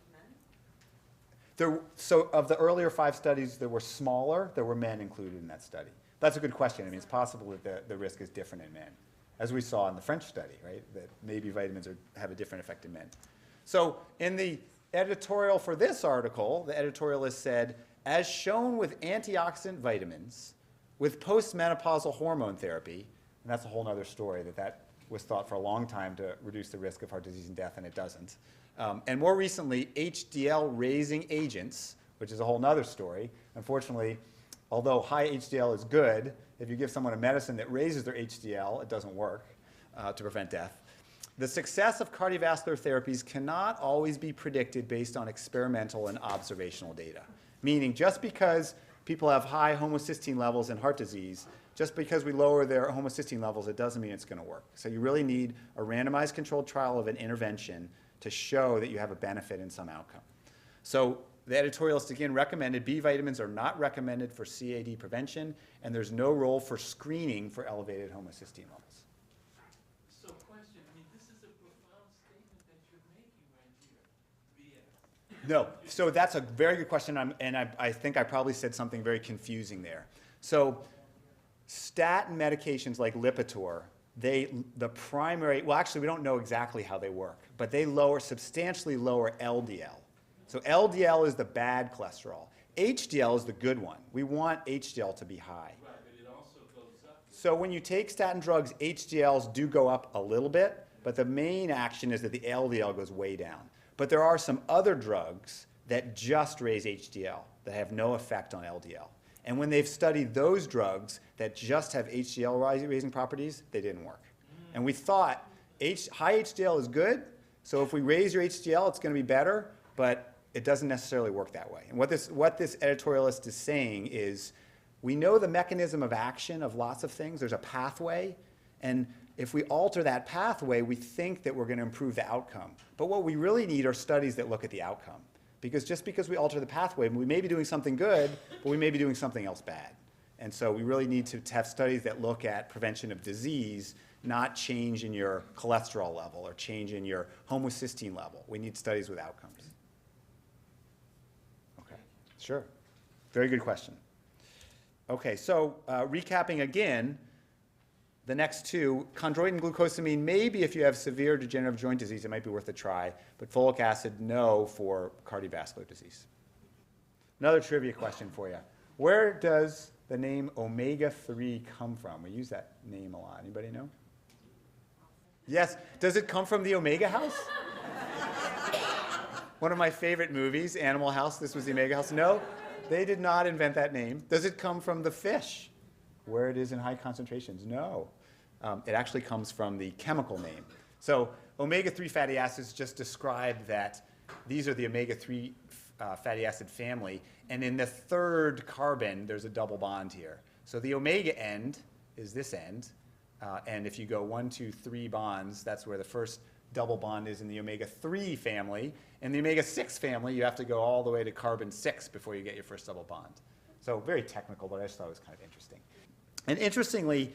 men? So of the earlier 5 studies that were smaller, there were men included in that study. That's a good question. I mean, it's possible that the risk is different in men, as we saw in the French study, right? That maybe vitamins have a different effect in men. So in the editorial for this article, the editorialist said, as shown with antioxidant vitamins, with postmenopausal hormone therapy, and that's a whole other story that was thought for a long time to reduce the risk of heart disease and death, and it doesn't. And more recently, HDL-raising agents, which is a whole other story. Unfortunately, although high HDL is good, if you give someone a medicine that raises their HDL, it doesn't work to prevent death. The success of cardiovascular therapies cannot always be predicted based on experimental and observational data. Meaning, just because people have high homocysteine levels in heart disease, just because we lower their homocysteine levels, it doesn't mean it's going to work. So you really need a randomized controlled trial of an intervention to show that you have a benefit in some outcome. So the editorialist again recommended B vitamins are not recommended for CAD prevention, and there's no role for screening for elevated homocysteine levels. So question, I mean, this is a profound statement that you're making right here. No, so that's a very good question, and I think I probably said something very confusing there. So statin medications like Lipitor, the primary, well actually we don't know exactly how they work, but they substantially lower LDL. So LDL is the bad cholesterol. HDL is the good one. We want HDL to be high. Right, but it also goes up. So when you take statin drugs, HDLs do go up a little bit, but the main action is that the LDL goes way down. But there are some other drugs that just raise HDL that have no effect on LDL. And when they've studied those drugs that just have HDL raising properties, they didn't work. And we thought high HDL is good, so if we raise your HDL, it's going to be better, but it doesn't necessarily work that way. And what this editorialist is saying is, we know the mechanism of action of lots of things. There's a pathway, and if we alter that pathway, we think that we're going to improve the outcome. But what we really need are studies that look at the outcome. Because just because we alter the pathway, we may be doing something good, but we may be doing something else bad. And so we really need to have studies that look at prevention of disease, not change in your cholesterol level or change in your homocysteine level. We need studies with outcomes. Okay, sure. Very good question. Okay, so recapping again, the next two, chondroitin glucosamine, maybe if you have severe degenerative joint disease, it might be worth a try, but folic acid, no for cardiovascular disease. Another trivia question for you. Where does the name omega-3 come from? We use that name a lot. Anybody know? Yes. Does it come from the Omega House? One of my favorite movies, Animal House. This was the Omega House. No, they did not invent that name. Does it come from the fish, where it is in high concentrations? No. It actually comes from the chemical name. So omega-3 fatty acids just describe that these are the omega-3 fatty acid family. And in the third carbon, there's a double bond here. So the omega end is this end. And if you go 1, 2, 3 bonds, that's where the first double bond is in the omega-3 family. In the omega-6 family, you have to go all the way to carbon 6 before you get your first double bond. So very technical, but I just thought it was kind of interesting. And interestingly,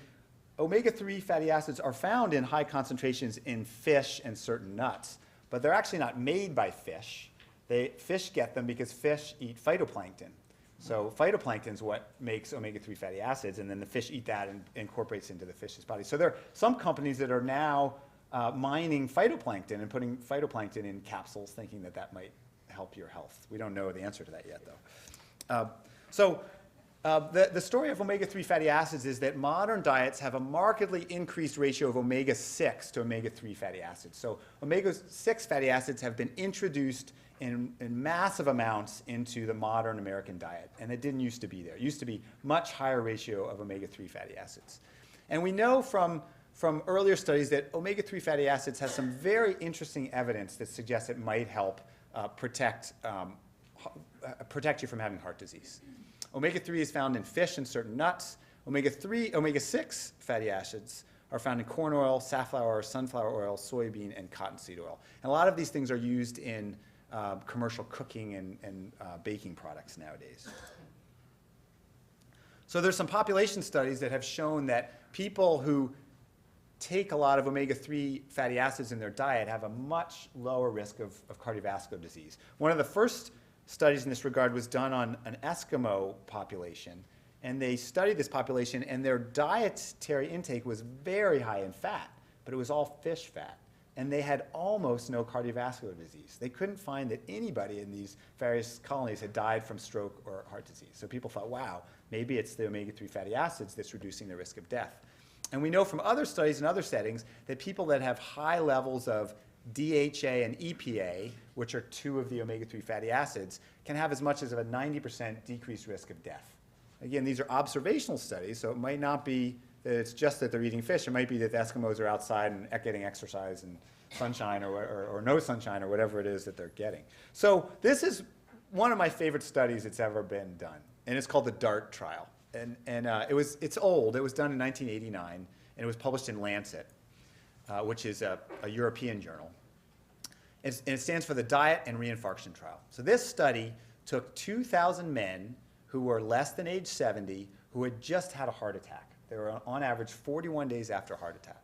omega-3 fatty acids are found in high concentrations in fish and certain nuts, but they're actually not made by fish. Fish get them because fish eat phytoplankton. So phytoplankton is what makes omega-3 fatty acids, and then the fish eat that and incorporates into the fish's body. So there are some companies that are now mining phytoplankton and putting phytoplankton in capsules, thinking that that might help your health. We don't know the answer to that yet, though. The story of omega-3 fatty acids is that modern diets have a markedly increased ratio of omega-6 to omega-3 fatty acids. So omega-6 fatty acids have been introduced in massive amounts into the modern American diet, and it didn't used to be there. It used to be much higher ratio of omega-3 fatty acids. And we know from earlier studies that omega-3 fatty acids has some very interesting evidence that suggests it might help protect you from having heart disease. Omega-3 is found in fish and certain nuts. Omega-6 fatty acids are found in corn oil, safflower, sunflower oil, soybean, and cottonseed oil. And a lot of these things are used in commercial cooking and baking products nowadays. So there's some population studies that have shown that people who take a lot of omega-3 fatty acids in their diet have a much lower risk of cardiovascular disease. One of the first studies in this regard was done on an Eskimo population, and they studied this population, and their dietary intake was very high in fat, but it was all fish fat, and they had almost no cardiovascular disease. They couldn't find that anybody in these various colonies had died from stroke or heart disease. So people thought, wow, maybe it's the omega-3 fatty acids that's reducing the risk of death. And we know from other studies in other settings that people that have high levels of DHA and EPA, which are two of the omega-3 fatty acids, can have as much as a 90% decreased risk of death. Again, these are observational studies, so it might not be that it's just that they're eating fish. It might be that the Eskimos are outside and getting exercise and sunshine or no sunshine or whatever it is that they're getting. So this is one of my favorite studies that's ever been done, and it's called the DART trial. And it's old. It was done in 1989, and it was published in Lancet, which is a European journal. And it stands for the Diet and Reinfarction Trial. So this study took 2,000 men who were less than age 70 who had just had a heart attack. They were on average 41 days after a heart attack.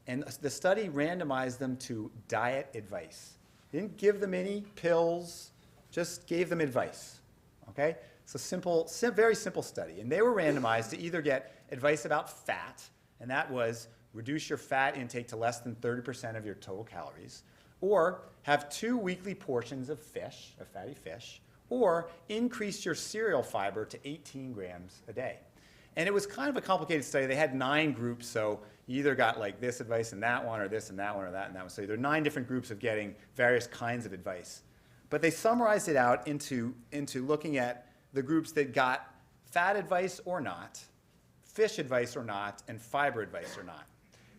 And the study randomized them to diet advice. They didn't give them any pills, just gave them advice. Okay? It's a very simple study. And they were randomized to either get advice about fat, and that was reduce your fat intake to less than 30% of your total calories, or have 2 weekly portions of fish, of fatty fish, or increase your cereal fiber to 18 grams a day. And it was kind of a complicated study. They had 9 groups, so you either got like this advice and that one, or this and that one, or that and that one. So there are 9 different groups of getting various kinds of advice. But they summarized it out into looking at the groups that got fat advice or not, fish advice or not, and fiber advice or not.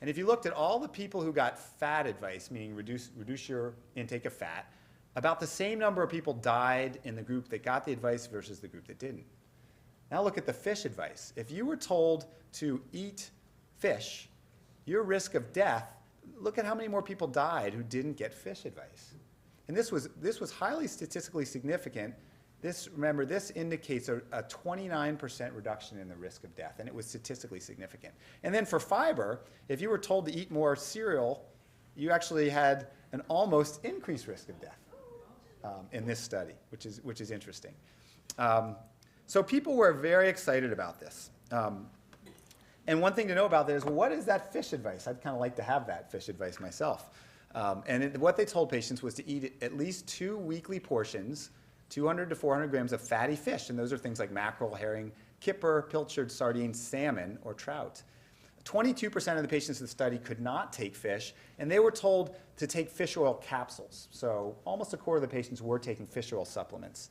And if you looked at all the people who got fat advice, meaning reduce your intake of fat, about the same number of people died in the group that got the advice versus the group that didn't. Now look at the fish advice. If you were told to eat fish your risk of death, look at how many more people died who didn't get fish advice. And this was highly statistically significant. Remember, this indicates a 29% reduction in the risk of death, and it was statistically significant. And then for fiber, if you were told to eat more cereal, you actually had an almost increased risk of death in this study, which is interesting. So people were very excited about this. And one thing to know about that is, well, what is that fish advice? I'd kind of like to have that fish advice myself. What they told patients was to eat at least 2 weekly portions, 200 to 400 grams of fatty fish, and those are things like mackerel, herring, kipper, pilchard, sardine, salmon, or trout. 22% of the patients in the study could not take fish, and they were told to take fish oil capsules. So almost a quarter of the patients were taking fish oil supplements.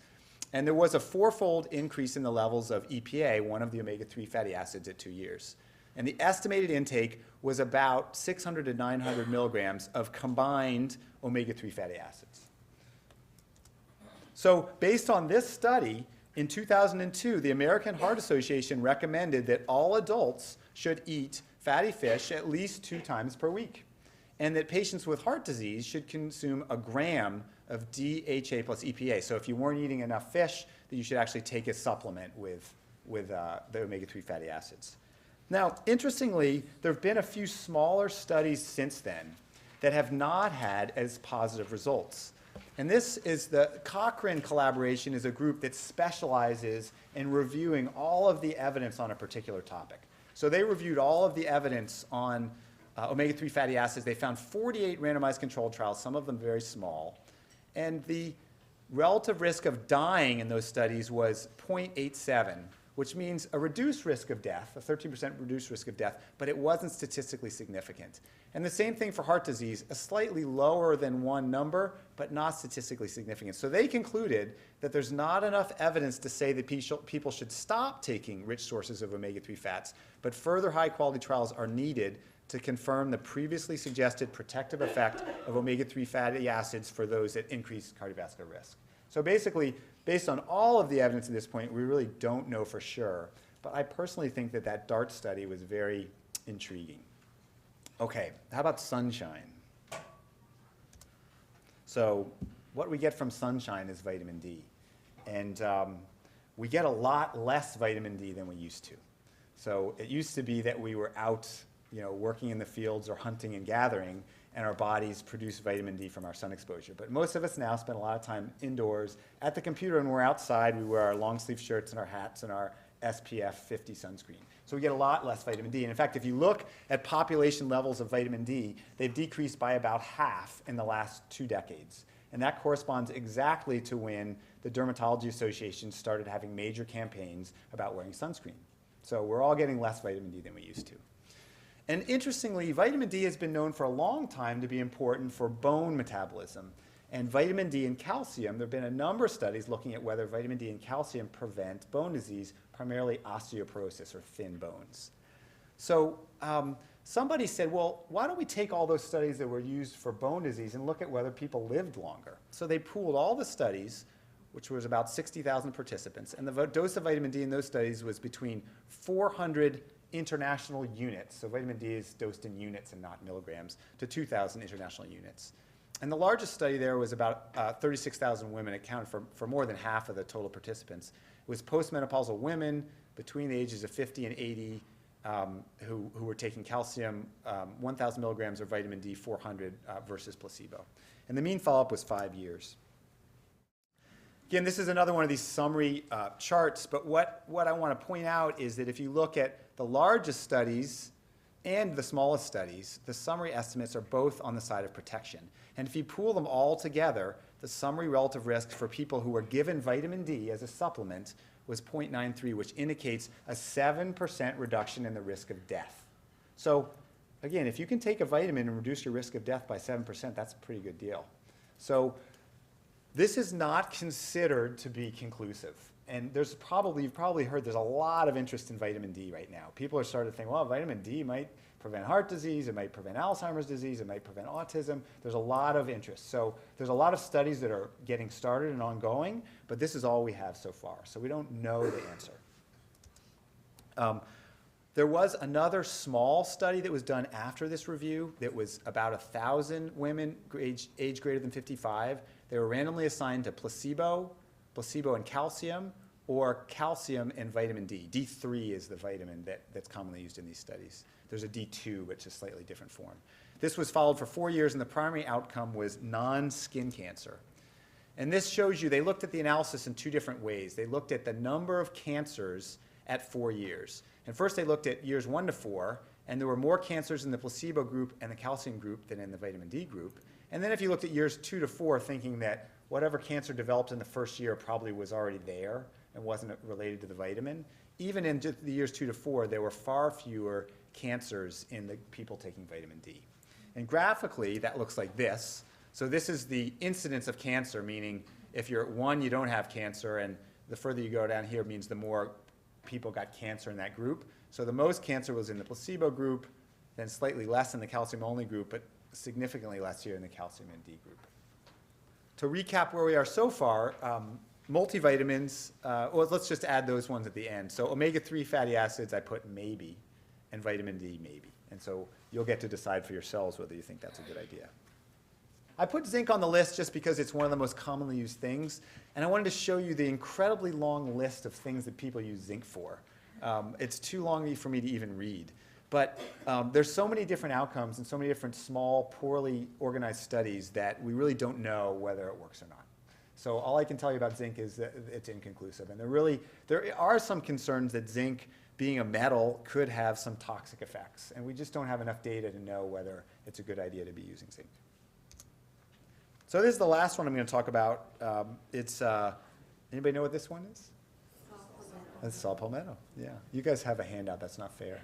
And there was a 4-fold increase in the levels of EPA, one of the omega-3 fatty acids, at 2 years. And the estimated intake was about 600 to 900 milligrams of combined omega-3 fatty acids. So based on this study, in 2002, the American Heart Association recommended that all adults should eat fatty fish at least 2 times per week, and that patients with heart disease should consume a gram of DHA plus EPA. So if you weren't eating enough fish, that you should actually take a supplement with the omega-3 fatty acids. Now, interestingly, there have been a few smaller studies since then that have not had as positive results. And this is the Cochrane collaboration is a group that specializes in reviewing all of the evidence on a particular topic. So they reviewed all of the evidence on omega-3 fatty acids. They found 48 randomized controlled trials, some of them very small. And the relative risk of dying in those studies was 0.87, which means a reduced risk of death, a 13% reduced risk of death, but it wasn't statistically significant. And the same thing for heart disease, a slightly lower than 1 number, but not statistically significant. So they concluded that there's not enough evidence to say that people should stop taking rich sources of omega-3 fats, but further high-quality trials are needed to confirm the previously suggested protective effect of omega-3 fatty acids for those at increased cardiovascular risk. So basically, based on all of the evidence at this point, we really don't know for sure. But I personally think that that DART study was very intriguing. Okay, how about sunshine? So what we get from sunshine is vitamin D. And we get a lot less vitamin D than we used to. So it used to be that we were out, working in the fields or hunting and gathering, and our bodies produce vitamin D from our sun exposure. But most of us now spend a lot of time indoors at the computer, and we're outside. We wear our long sleeve shirts and our hats and our SPF 50 sunscreen. So we get a lot less vitamin D. And in fact, if you look at population levels of vitamin D, they've decreased by about half in the last 2 decades. And that corresponds exactly to when the Dermatology Association started having major campaigns about wearing sunscreen. So we're all getting less vitamin D than we used to. And interestingly, vitamin D has been known for a long time to be important for bone metabolism. And vitamin D and calcium, there have been a number of studies looking at whether vitamin D and calcium prevent bone disease, primarily osteoporosis or thin bones. So somebody said, well, why don't we take all those studies that were used for bone disease and look at whether people lived longer? So they pooled all the studies, which was about 60,000 participants, and the dose of vitamin D in those studies was between 400 international units, so vitamin D is dosed in units and not milligrams, to 2,000 international units. And the largest study there was about 36,000 women. It counted for more than half of the total participants. It was postmenopausal women between the ages of 50 and 80 who were taking calcium 1,000 milligrams or vitamin D 400 versus placebo. And the mean follow-up was 5 years. Again, this is another one of these summary charts, but what I want to point out is that if you look at the largest studies and the smallest studies, the summary estimates are both on the side of protection. And if you pool them all together, the summary relative risk for people who were given vitamin D as a supplement was 0.93, which indicates a 7% reduction in the risk of death. So again, if you can take a vitamin and reduce your risk of death by 7%, that's a pretty good deal. So this is not considered to be conclusive. And you've probably heard there's a lot of interest in vitamin D right now. People are starting to think, well, vitamin D might prevent heart disease, it might prevent Alzheimer's disease, it might prevent autism. There's a lot of interest. So there's a lot of studies that are getting started and ongoing, but this is all we have so far. So we don't know the answer. There was another small study that was done after this review that was about 1,000 women age greater than 55. They were randomly assigned to placebo and calcium, or calcium and vitamin D. D3 is the vitamin that's commonly used in these studies. There's a D2, which is a slightly different form. This was followed for 4 years, and the primary outcome was non-skin cancer. And this shows you, they looked at the analysis in 2 different ways. They looked at the number of cancers at 4 years. And first they looked at years 1 to 4, and there were more cancers in the placebo group and the calcium group than in the vitamin D group. And then if you looked at years 2 to 4, thinking that whatever cancer developed in the first year probably was already there and wasn't related to the vitamin, even in just the years 2 to 4, there were far fewer cancers in the people taking vitamin D. And graphically, that looks like this. So this is the incidence of cancer, meaning if you're at 1, you don't have cancer, and the further you go down here means the more people got cancer in that group. So the most cancer was in the placebo group, then slightly less in the calcium-only group, but significantly less here in the calcium and D group. To recap where we are so far, multivitamins, well, let's just add those ones at the end. So omega-3 fatty acids, I put maybe, and vitamin D maybe. And so you'll get to decide for yourselves whether you think that's a good idea. I put zinc on the list just because it's one of the most commonly used things, and I wanted to show you the incredibly long list of things that people use zinc for. It's too long for me to even read. But there's so many different outcomes and so many different small, poorly organized studies that we really don't know whether it works or not. So all I can tell you about zinc is that it's inconclusive. And there are some concerns that zinc, being a metal, could have some toxic effects. And we just don't have enough data to know whether it's a good idea to be using zinc. So this is the last one I'm going to talk about. Anybody know what this one is? That's saw palmetto. Yeah. You guys have a handout. That's not fair.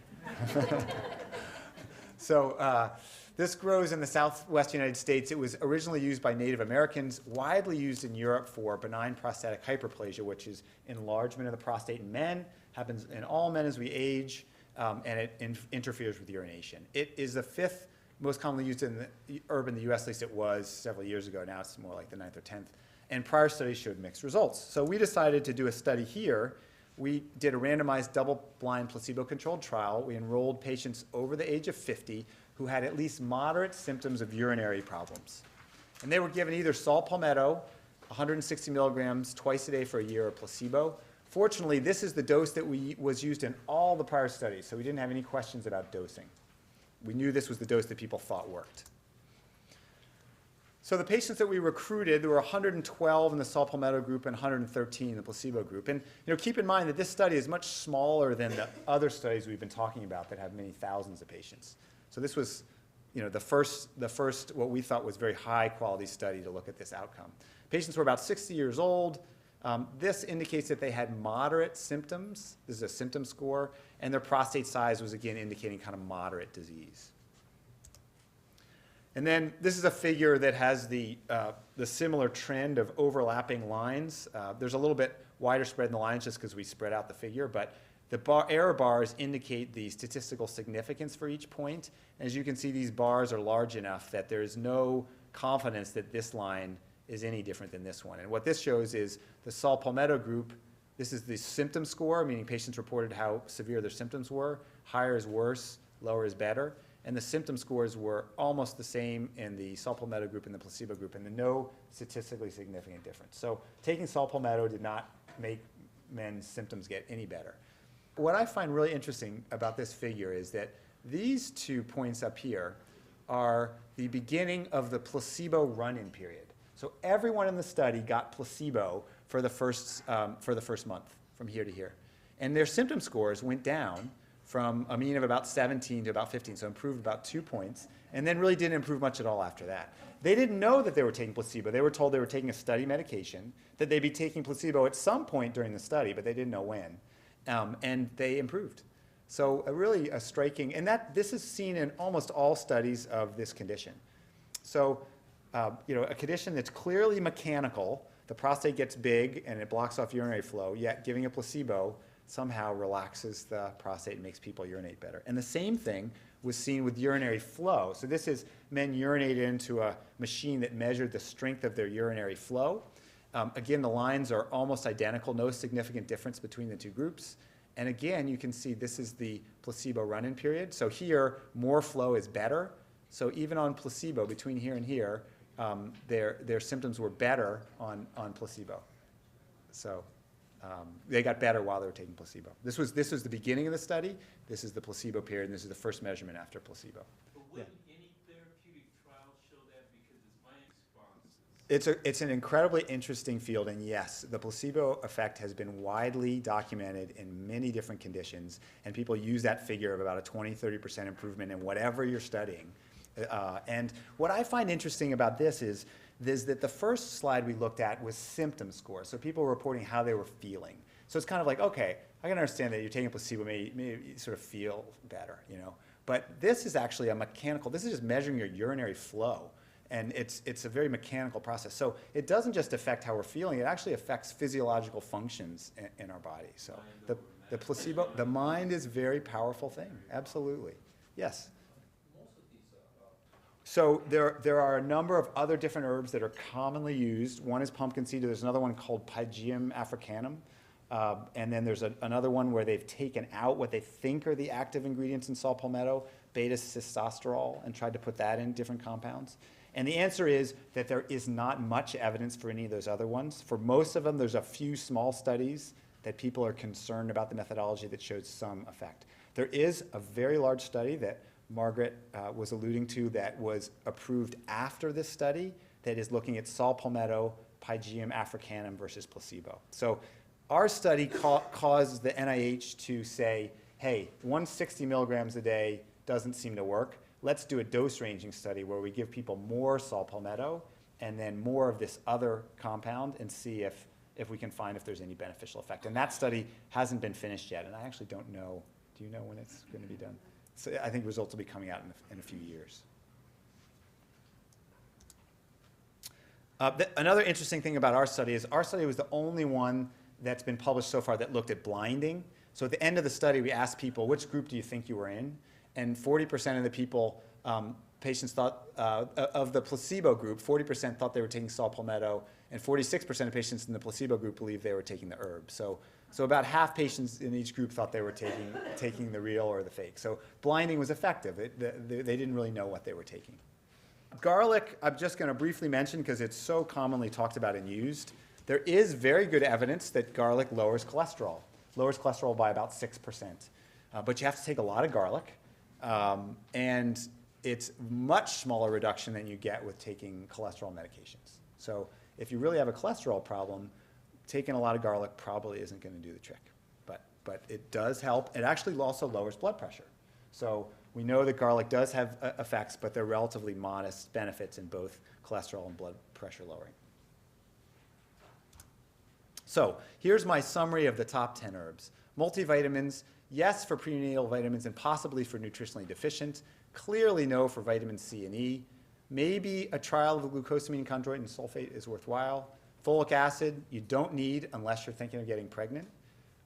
So this grows in the southwest United States. It was originally used by Native Americans, widely used in Europe for benign prostatic hyperplasia, which is enlargement of the prostate in men, happens in all men as we age, and it interferes with urination. It is the 5th most commonly used in the herb in the US, at least it was several years ago. Now it's more like the 9th or 10th. And prior studies showed mixed results. So we decided to do a study here. We did a randomized double-blind placebo-controlled trial. We enrolled patients over the age of 50 who had at least moderate symptoms of urinary problems. And they were given either saw palmetto, 160 milligrams twice a day for a year, or placebo. Fortunately, this is the dose that was used in all the prior studies, so we didn't have any questions about dosing. We knew this was the dose that people thought worked. So the patients that we recruited, there were 112 in the saw palmetto group and 113 in the placebo group. And keep in mind that this study is much smaller than the other studies we've been talking about that have many thousands of patients. So this was the first what we thought was very high quality study to look at this outcome. Patients were about 60 years old. This indicates that they had moderate symptoms. This is a symptom score. And their prostate size was, again, indicating kind of moderate disease. And then this is a figure that has the similar trend of overlapping lines. There's a little bit wider spread in the lines just because we spread out the figure. But the error bars indicate the statistical significance for each point. As you can see, these bars are large enough that there is no confidence that this line is any different than this one. And what this shows is the saw palmetto group. This is the symptom score, meaning patients reported how severe their symptoms were. Higher is worse, lower is better. And the symptom scores were almost the same in the saw palmetto group and the placebo group, and no statistically significant difference. So taking saw palmetto did not make men's symptoms get any better. What I find really interesting about this figure is that these 2 points up here are the beginning of the placebo run-in period. So everyone in the study got placebo for the first month, from here to here. And their symptom scores went down from a mean of about 17 to about 15, so improved about 2 points, and then really didn't improve much at all after that. They didn't know that they were taking placebo. They were told they were taking a study medication, that they'd be taking placebo at some point during the study, but they didn't know when. And they improved. So really a striking, and this is seen in almost all studies of this condition. So a condition that's clearly mechanical, the prostate gets big and it blocks off urinary flow, yet giving a placebo somehow relaxes the prostate and makes people urinate better. And the same thing was seen with urinary flow. So this is men urinated into a machine that measured the strength of their urinary flow. Again, the lines are almost identical, no significant difference between the 2 groups. And again, you can see this is the placebo run-in period. So here, more flow is better. So even on placebo, between here and here, their symptoms were better on placebo. So they got better while they were taking placebo. This was the beginning of the study. This is the placebo period, and this is the first measurement after placebo. But wouldn't any therapeutic trial show that? Because it's my experience. It's an incredibly interesting field, and yes, the placebo effect has been widely documented in many different conditions, and people use that figure of about a 20-30% improvement in whatever you're studying. And what I find interesting about this is that the first slide we looked at was symptom scores, so people were reporting how they were feeling. So it's kind of like, okay, I can understand that you're taking a placebo, maybe you sort of feel better, you know. But this is actually a mechanical, this is just measuring your urinary flow. And it's a very mechanical process. So it doesn't just affect how we're feeling, it actually affects physiological functions in our body. So the placebo, the mind is a very powerful thing, absolutely. Yes? So there are a number of other different herbs that are commonly used. One is pumpkin seed, there's another one called Pygeum africanum. And then there's another one where they've taken out what they think are the active ingredients in saw palmetto, beta-cistosterol, and tried to put that in different compounds. And the answer is that there is not much evidence for any of those other ones. For most of them, there's a few small studies that people are concerned about the methodology that showed some effect. There is a very large study that Margaret was alluding to that was approved after this study that is looking at saw palmetto, Pygeum africanum versus placebo. So our study caused the NIH to say, hey, 160 milligrams a day doesn't seem to work. Let's do a dose ranging study where we give people more saw palmetto and then more of this other compound and see if we can find if there's any beneficial effect. And that study hasn't been finished yet, and I actually don't know. Do you know when it's going to be done? So I think results will be coming out in a few years. Another interesting thing about our study is our study was the only one that's been published so far that looked at blinding. So at the end of the study, we asked people, which group do you think you were in? And 40% of the people, patients thought, of the placebo group, 40% thought they were taking saw palmetto, and 46% of patients in the placebo group believed they were taking the herb. So about half patients in each group thought they were taking the real or the fake. So blinding was effective. They didn't really know what they were taking. Garlic, I'm just going to briefly mention because it's so commonly talked about and used. There is very good evidence that garlic lowers cholesterol by about 6%. But you have to take a lot of garlic. And it's much smaller reduction than you get with taking cholesterol medications. So if you really have a cholesterol problem, taking a lot of garlic probably isn't going to do the trick. But it does help. It actually also lowers blood pressure. So we know that garlic does have effects, but they're relatively modest benefits in both cholesterol and blood pressure lowering. So here's my summary of the top 10 herbs. Multivitamins, yes for prenatal vitamins and possibly for nutritionally deficient. Clearly no for vitamin C and E. Maybe a trial of glucosamine, chondroitin, sulfate is worthwhile. Folic acid, you don't need unless you're thinking of getting pregnant.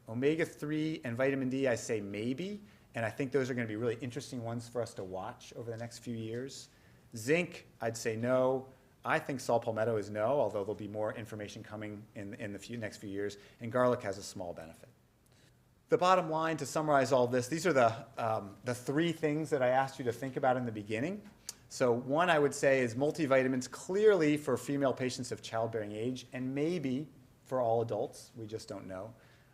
Omega-3 and vitamin D, I say maybe, and I think those are going to be really interesting ones for us to watch over the next few years. Zinc, I'd say no. I think saw palmetto is no, although there'll be more information coming in the next few years, and garlic has a small benefit. The bottom line, to summarize all this, these are the three things that I asked you to think about in the beginning. So one I would say is multivitamins, clearly for female patients of childbearing age, and maybe for all adults, we just don't know.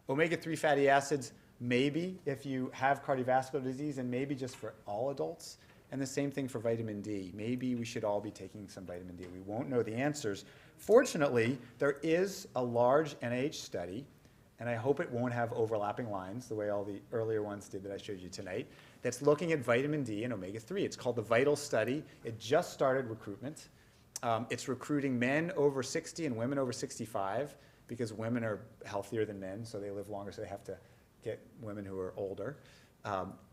Omega-3 fatty acids, maybe if you have cardiovascular disease, and maybe just for all adults. And the same thing for vitamin D. Maybe we should all be taking some vitamin D. We won't know the answers. Fortunately, there is a large NIH study, and I hope it won't have overlapping lines the way all the earlier ones did that I showed you tonight, that's looking at vitamin D and omega-3. It's called the VITAL study. It just started recruitment. It's recruiting men over 60 and women over 65 because women are healthier than men, so they live longer, so they have to get women who are older.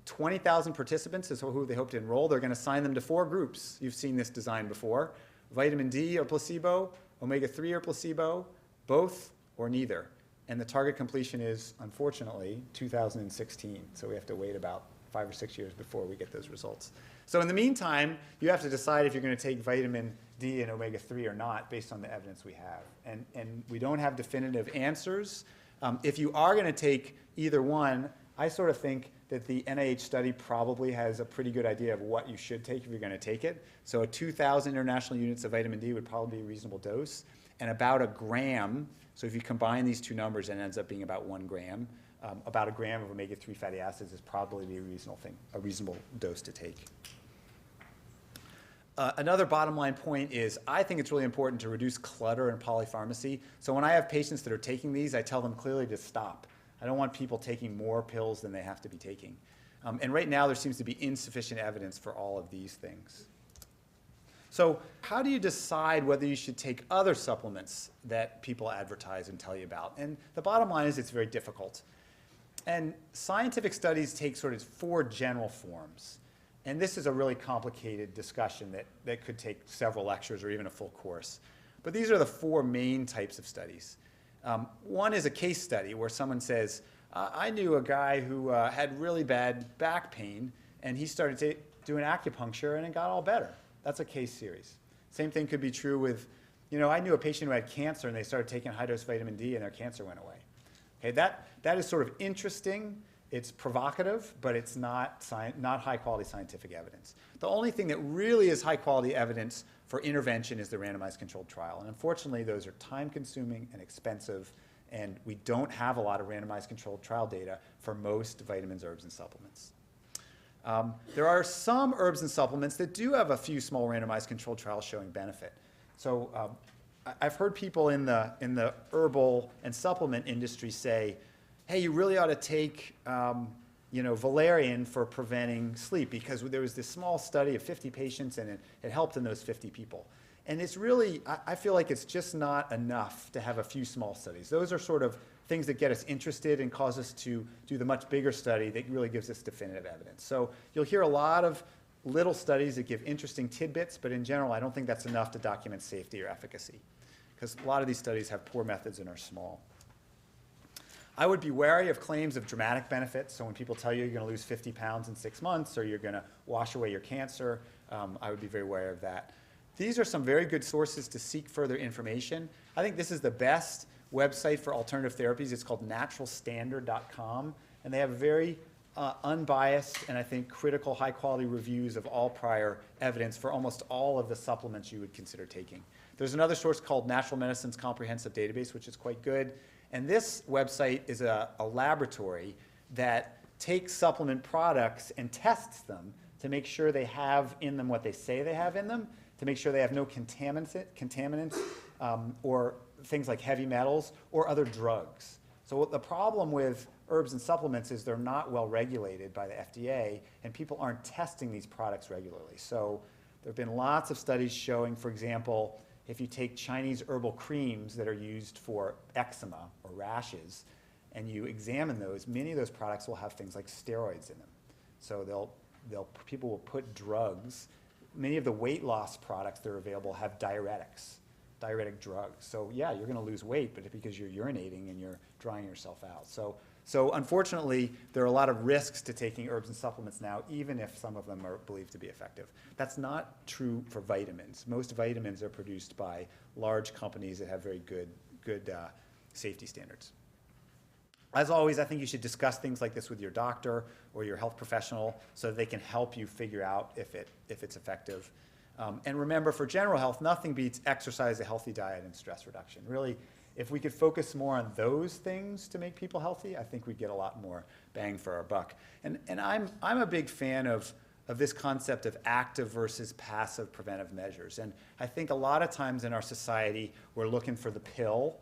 20,000 participants is who they hope to enroll. They're going to assign them to 4 groups. You've seen this design before. Vitamin D or placebo, omega-3 or placebo, both or neither. And the target completion is, unfortunately, 2016. So we have to wait about 5 or 6 years before we get those results. So in the meantime, you have to decide if you're going to take vitamin D and omega-3 or not based on the evidence we have. And we don't have definitive answers, If you are going to take either one, I sort of think that the NIH study probably has a pretty good idea of what you should take if you're going to take it. So 2,000 international units of vitamin D would probably be a reasonable dose, and about a gram. So if you combine these two numbers, it ends up being about 1 gram. About a gram of omega-3 fatty acids is probably a reasonable dose to take. Another bottom line point is I think it's really important to reduce clutter and polypharmacy. So when I have patients that are taking these, I tell them clearly to stop. I don't want people taking more pills than they have to be taking. And right now there seems to be insufficient evidence for all of these things. So how do you decide whether you should take other supplements that people advertise and tell you about? And the bottom line is it's very difficult. And scientific studies take sort of 4 general forms. And this is a really complicated discussion that could take several lectures or even a full course. But these are the 4 main types of studies. One is a case study where someone says, I knew a guy who had really bad back pain, and he started doing acupuncture, and it got all better. That's a case series. Same thing could be true with, I knew a patient who had cancer, and they started taking high-dose vitamin D, and their cancer went away. Okay, that is sort of interesting. It's provocative, but it's not high-quality scientific evidence. The only thing that really is high-quality evidence for intervention is the randomized controlled trial. And unfortunately, those are time-consuming and expensive, and we don't have a lot of randomized controlled trial data for most vitamins, herbs, and supplements. There are some herbs and supplements that do have a few small randomized controlled trials showing benefit. So I've heard people in the herbal and supplement industry say, hey, you really ought to take valerian for preventing sleep, because there was this small study of 50 patients and it helped in those 50 people. And it's really, I feel like it's just not enough to have a few small studies. Those are sort of things that get us interested and cause us to do the much bigger study that really gives us definitive evidence. So you'll hear a lot of little studies that give interesting tidbits, but in general, I don't think that's enough to document safety or efficacy, because a lot of these studies have poor methods and are small. I would be wary of claims of dramatic benefits. So when people tell you you're going to lose 50 pounds in 6 months or you're going to wash away your cancer, I would be very wary of that. These are some very good sources to seek further information. I think this is the best website for alternative therapies. It's called naturalstandard.com, and they have very unbiased and I think critical high-quality reviews of all prior evidence for almost all of the supplements you would consider taking. There's another source called Natural Medicine's Comprehensive Database, which is quite good. And this website is a laboratory that takes supplement products and tests them to make sure they have in them what they say they have in them, to make sure they have no contaminants or things like heavy metals or other drugs. So the problem with herbs and supplements is they're not well regulated by the FDA, and people aren't testing these products regularly. So there have been lots of studies showing, for example, if you take Chinese herbal creams that are used for eczema or rashes, and you examine those, many of those products will have things like steroids in them. So people will put drugs. Many of the weight loss products that are available have diuretic drugs. So yeah, you're going to lose weight, but because you're urinating and you're drying yourself out. So unfortunately, there are a lot of risks to taking herbs and supplements now, even if some of them are believed to be effective. That's not true for vitamins. Most vitamins are produced by large companies that have very good safety standards. As always, I think you should discuss things like this with your doctor or your health professional so that they can help you figure out if it's effective. And remember, for general health, nothing beats exercise, a healthy diet, and stress reduction. Really, if we could focus more on those things to make people healthy, I think we'd get a lot more bang for our buck. And I'm a big fan of this concept of active versus passive preventive measures. And I think a lot of times in our society, we're looking for the pill.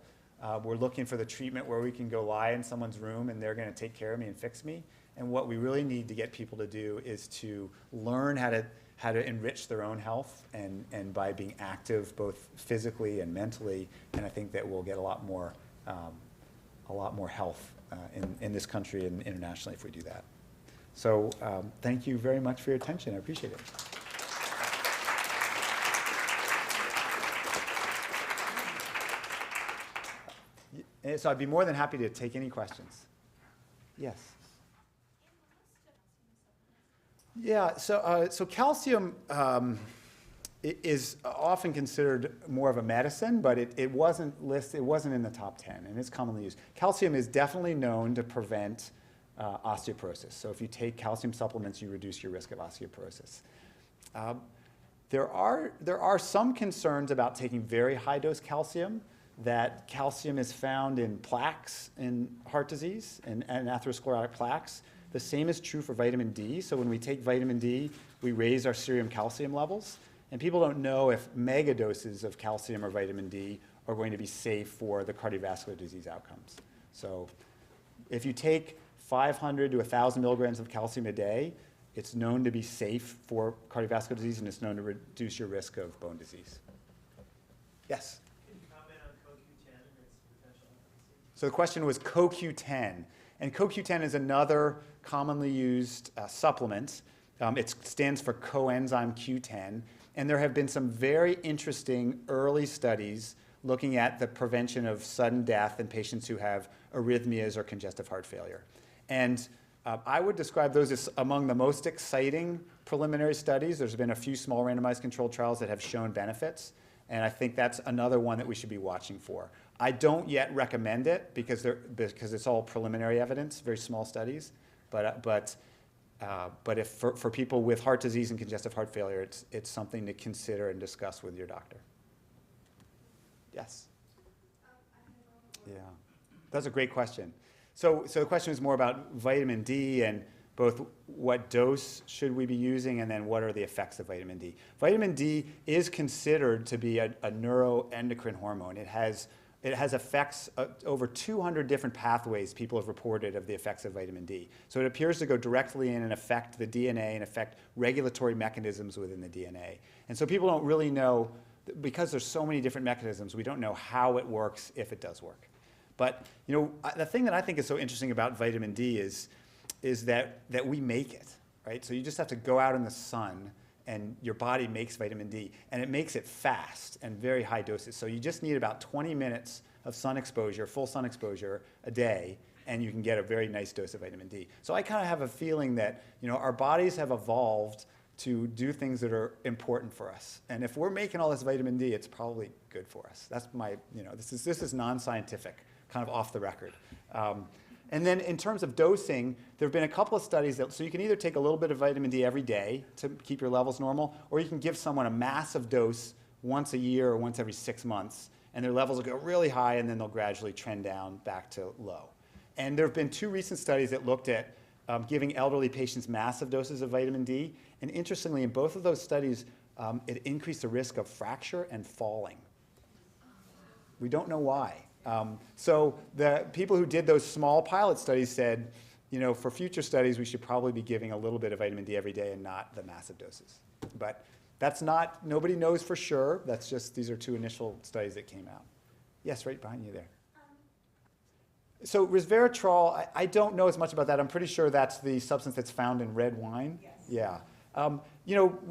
We're looking for the treatment where we can go lie in someone's room and they're going to take care of me and fix me. And what we really need to get people to do is to learn how to enrich their own health and by being active both physically and mentally. And I think that we'll get a lot more health in this country and internationally if we do that. So thank you very much for your attention. I appreciate it. So I'd be more than happy to take any questions. Yes. Yeah, so calcium, is often considered more of a medicine, but it wasn't listed, it wasn't in the top 10, and it's commonly used. Calcium is definitely known to prevent osteoporosis. So if you take calcium supplements, you reduce your risk of osteoporosis. There are some concerns about taking very high dose calcium, that calcium is found in plaques in heart disease and atherosclerotic plaques. The same is true for vitamin D. So when we take vitamin D, we raise our serum calcium levels. And people don't know if mega doses of calcium or vitamin D are going to be safe for the cardiovascular disease outcomes. So if you take 500 to 1,000 milligrams of calcium a day, it's known to be safe for cardiovascular disease, and it's known to reduce your risk of bone disease. Yes? Can you comment on CoQ10 and its potential efficacy? So the question was CoQ10. And CoQ10 is another commonly used supplement. It stands for coenzyme Q10. And there have been some very interesting early studies looking at the prevention of sudden death in patients who have arrhythmias or congestive heart failure. And I would describe those as among the most exciting preliminary studies. There's been a few small randomized controlled trials that have shown benefits. And I think that's another one that we should be watching for. I don't yet recommend it because it's all preliminary evidence, very small studies. But if for people with heart disease and congestive heart failure, it's something to consider and discuss with your doctor. Yes? Yeah, that's a great question. So the question is more about vitamin D and both what dose should we be using and then what are the effects of vitamin D. Vitamin D is considered to be a neuroendocrine hormone. It has effects over 200 different pathways people have reported of the effects of vitamin D. So it appears to go directly in and affect the DNA and affect regulatory mechanisms within the DNA. And so people don't really know, because there's so many different mechanisms, we don't know how it works if it does work. But the thing that I think is so interesting about vitamin D is that we make it, right? So you just have to go out in the sun and your body makes vitamin D, and it makes it fast and very high doses. So you just need about 20 minutes of sun exposure, full sun exposure a day, and you can get a very nice dose of vitamin D. So I kind of have a feeling that our bodies have evolved to do things that are important for us. And if we're making all this vitamin D, it's probably good for us. That's my, this is non-scientific, kind of off the record. And then in terms of dosing, there have been a couple of studies so you can either take a little bit of vitamin D every day to keep your levels normal, or you can give someone a massive dose once a year or once every 6 months, and their levels will go really high, and then they'll gradually trend down back to low. And there have been 2 recent studies that looked at giving elderly patients massive doses of vitamin D, and interestingly, in both of those studies, it increased the risk of fracture and falling. We don't know why. So the people who did those small pilot studies said, for future studies, we should probably be giving a little bit of vitamin D every day and not the massive doses. But that's nobody knows for sure. That's just, these are 2 initial studies that came out. Yes, right behind you there. So resveratrol, I don't know as much about that. I'm pretty sure that's the substance that's found in red wine. Yes. Yeah.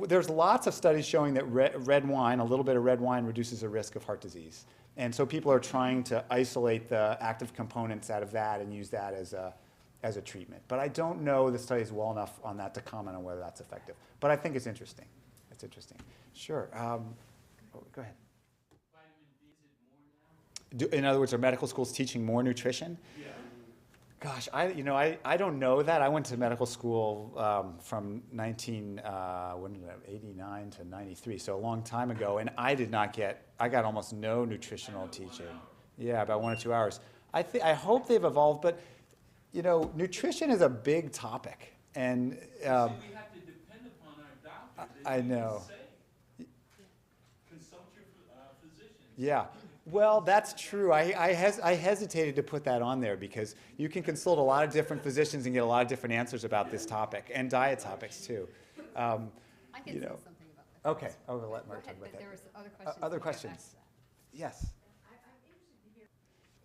There's lots of studies showing that red wine, a little bit of red wine reduces the risk of heart disease. And so people are trying to isolate the active components out of that and use that as a treatment. But I don't know the studies well enough on that to comment on whether that's effective. But I think it's interesting. It's interesting. Sure. Go ahead. Vitamin D, is it more now? In other words, are medical schools teaching more nutrition? Yeah. Gosh, I don't know that. I went to medical school from 1989 to 93, so a long time ago, and I got almost no nutritional teaching. Yeah, about 1 or 2 hours. I hope they've evolved, but nutrition is a big topic, and We have to depend upon our doctor. I know. Consult your physician. Yeah. Well, that's true. I hesitated to put that on there because you can consult a lot of different physicians and get a lot of different answers about this topic and diet topics too. I can say something about that. Okay, I'll let Mark Go talk ahead, about but that. there was other questions. Other We'll get back questions? to that. Yes.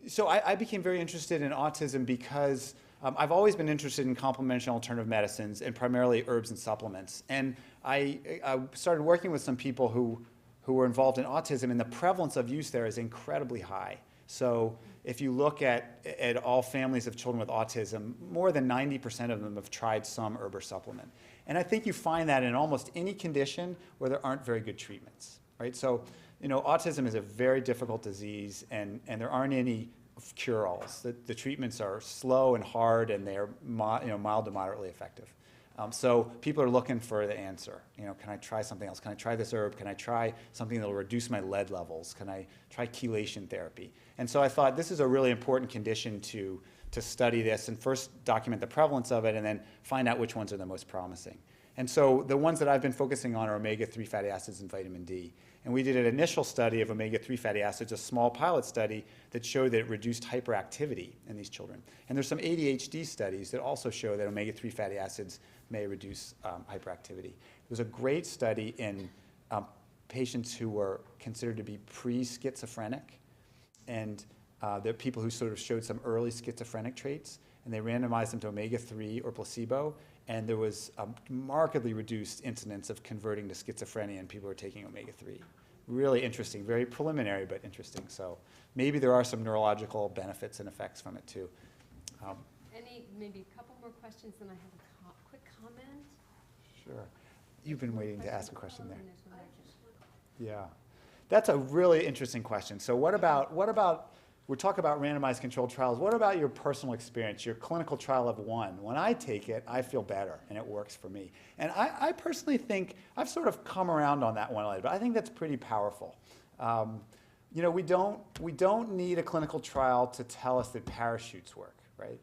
So I became very interested in autism because I've always been interested in complementary alternative medicines and primarily herbs and supplements. And I started working with some people who were involved in autism, and the prevalence of use there is incredibly high. So if you look at all families of children with autism, more than 90% of them have tried some herb or supplement. And I think you find that in almost any condition where there aren't very good treatments, right? So, autism is a very difficult disease, and there aren't any cure-alls. The treatments are slow and hard, and they're mild to moderately effective. So people are looking for the answer. Can I try something else? Can I try this herb? Can I try something that will reduce my lead levels? Can I try chelation therapy? And so I thought this is a really important condition to study this and first document the prevalence of it and then find out which ones are the most promising. And so the ones that I've been focusing on are omega-3 fatty acids and vitamin D. And we did an initial study of omega-3 fatty acids, a small pilot study that showed that it reduced hyperactivity in these children. And there's some ADHD studies that also show that omega-3 fatty acids may reduce hyperactivity. There was a great study in patients who were considered to be pre-schizophrenic, and there are people who sort of showed some early schizophrenic traits, and they randomized them to omega-3 or placebo, and there was a markedly reduced incidence of converting to schizophrenia in people who are taking omega-3. Really interesting, very preliminary, but interesting. So maybe there are some neurological benefits and effects from it too. Maybe a couple more questions, then I have a quick comment. Sure. You've been waiting to ask a question there. And there's one back Yeah. That's a really interesting question. So what about, we talk about randomized controlled trials. What about your personal experience, your clinical trial of one? When I take it, I feel better, and it works for me. And I personally think, I've sort of come around on that one lately, but I think that's pretty powerful. We don't need a clinical trial to tell us that parachutes work, right?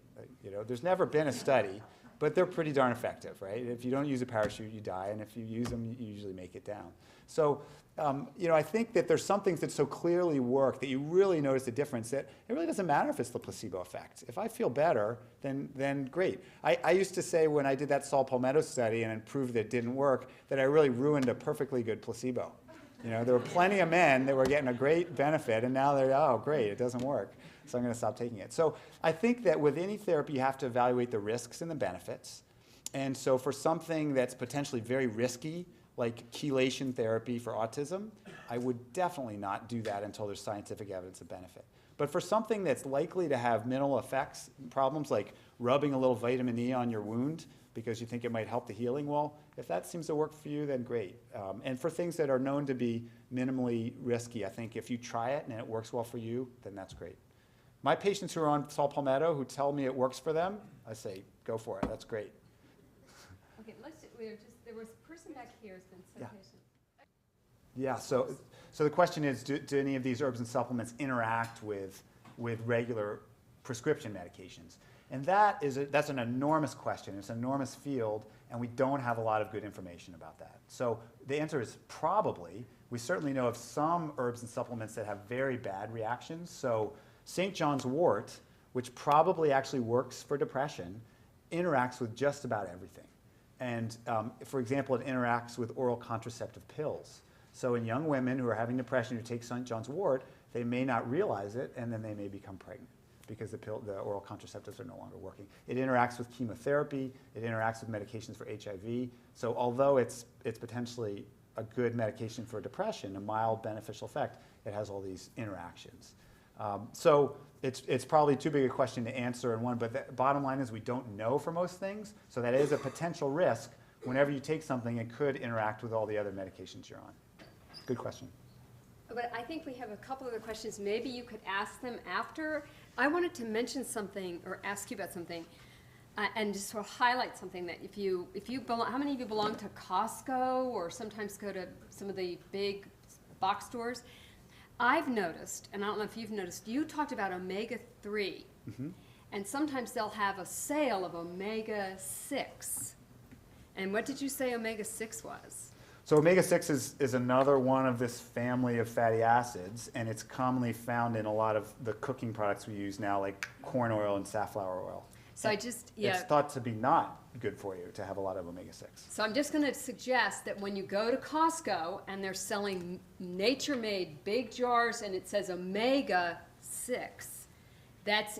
There's never been a study, but they're pretty darn effective, right? If you don't use a parachute, you die, and if you use them, you usually make it down. So, I think that there's some things that so clearly work that you really notice the difference that it really doesn't matter if it's the placebo effect. If I feel better, then great. I used to say when I did that Saul Palmetto study and it proved that it didn't work, that I really ruined a perfectly good placebo. There were plenty of men that were getting a great benefit, and now they're, oh, great, it doesn't work, so I'm going to stop taking it. So I think that with any therapy, you have to evaluate the risks and the benefits. And so for something that's potentially very risky, like chelation therapy for autism, I would definitely not do that until there's scientific evidence of benefit. But for something that's likely to have minimal effects, problems like rubbing a little vitamin E on your wound because you think it might help the healing, well, if that seems to work for you, then great. And for things that are known to be minimally risky, I think if you try it and it works well for you, then that's great. My patients who are on Saul Palmetto who tell me it works for them, I say, go for it, that's great. Okay, there was a person back here who's been so patient. Yeah, so the question is, do any of these herbs and supplements interact with regular prescription medications? And that's an enormous question. It's an enormous field, and we don't have a lot of good information about that. So the answer is probably. We certainly know of some herbs and supplements that have very bad reactions. So St. John's wort, which probably actually works for depression, interacts with just about everything. And for example, it interacts with oral contraceptive pills. So in young women who are having depression who take St. John's wort, they may not realize it, and then they may become pregnant because the oral contraceptives are no longer working. It interacts with chemotherapy. It interacts with medications for HIV. So although it's potentially a good medication for depression, a mild beneficial effect, it has all these interactions. So it's probably too big a question to answer in one, but the bottom line is we don't know for most things, so that is a potential risk. Whenever you take something, it could interact with all the other medications you're on. Good question. But I think we have a couple other questions. Maybe you could ask them after. I wanted to mention something or ask you about something and just sort of highlight something that if you belong, how many of you belong to Costco or sometimes go to some of the big box stores? I've noticed, and I don't know if you've noticed, you talked about omega-3, and sometimes they'll have a sale of omega-6. And what did you say omega-6 was? So omega-6 is another one of this family of fatty acids, and it's commonly found in a lot of the cooking products we use now, like corn oil and safflower oil. So it's thought to be not good for you to have a lot of omega-6. So I'm just going to suggest that when you go to Costco and they're selling nature-made big jars and it says omega-6,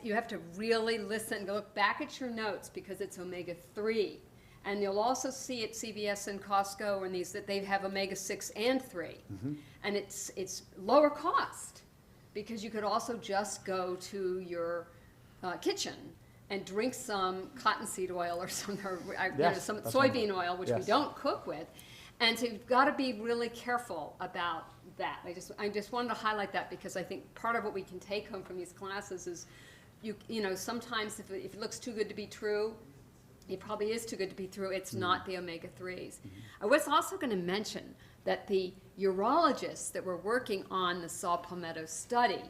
you have to really listen, go look back at your notes because it's omega-3. And you'll also see at CVS and Costco and that they have omega-6 and 3. And it's lower cost because you could also just go to your kitchen and drink some cottonseed oil or some, Yes, some that's soybean oil, which we Yes. don't cook with. And so you've got to be really careful about that. I just wanted to highlight that because I think part of what we can take home from these classes is, you know, sometimes if it looks too good to be true, it probably is too good to be true. It's not the omega-3s. I was also going to mention that the urologists that were working on the saw palmetto study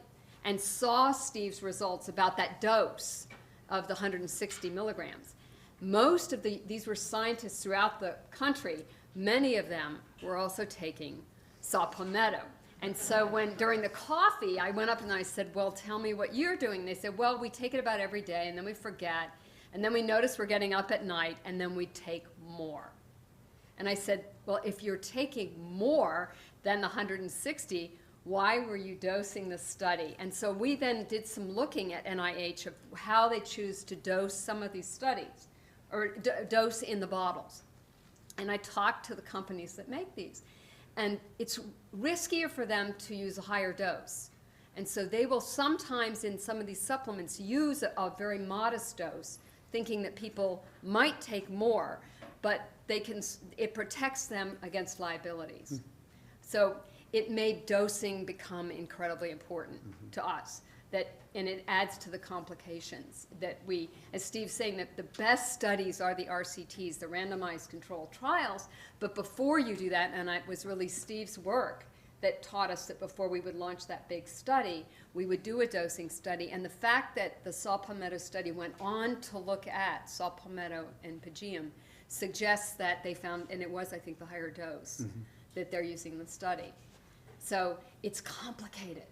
and saw Steve's results about that dose of the 160 milligrams, most of these were scientists throughout the country. Many of them were also taking saw palmetto. And so when, during the coffee, I went up and I said, well, tell me what you're doing. They said, well, we take it about every day, and then we forget, and then we notice we're getting up at night, and then we take more. And I said, well, if you're taking more than the 160, why were you dosing the study? And so we then did some looking at NIH of how they choose to dose some of these studies, or dose in the bottles. And I talked to the companies that make these. And it's riskier for them to use a higher dose. And so they will sometimes in some of these supplements use a very modest dose, thinking that people might take more, but it protects them against liabilities. So it made dosing become incredibly important to us. And it adds to the complications that we, as Steve's saying, that the best studies are the RCTs, the randomized controlled trials, but before you do that, and it was really Steve's work that taught us that before we would launch that big study, we would do a dosing study, and the fact that the saw palmetto study went on to look at saw palmetto and pygeum suggests that they found, and it was, I think, the higher dose that they're using in the study. So it's complicated.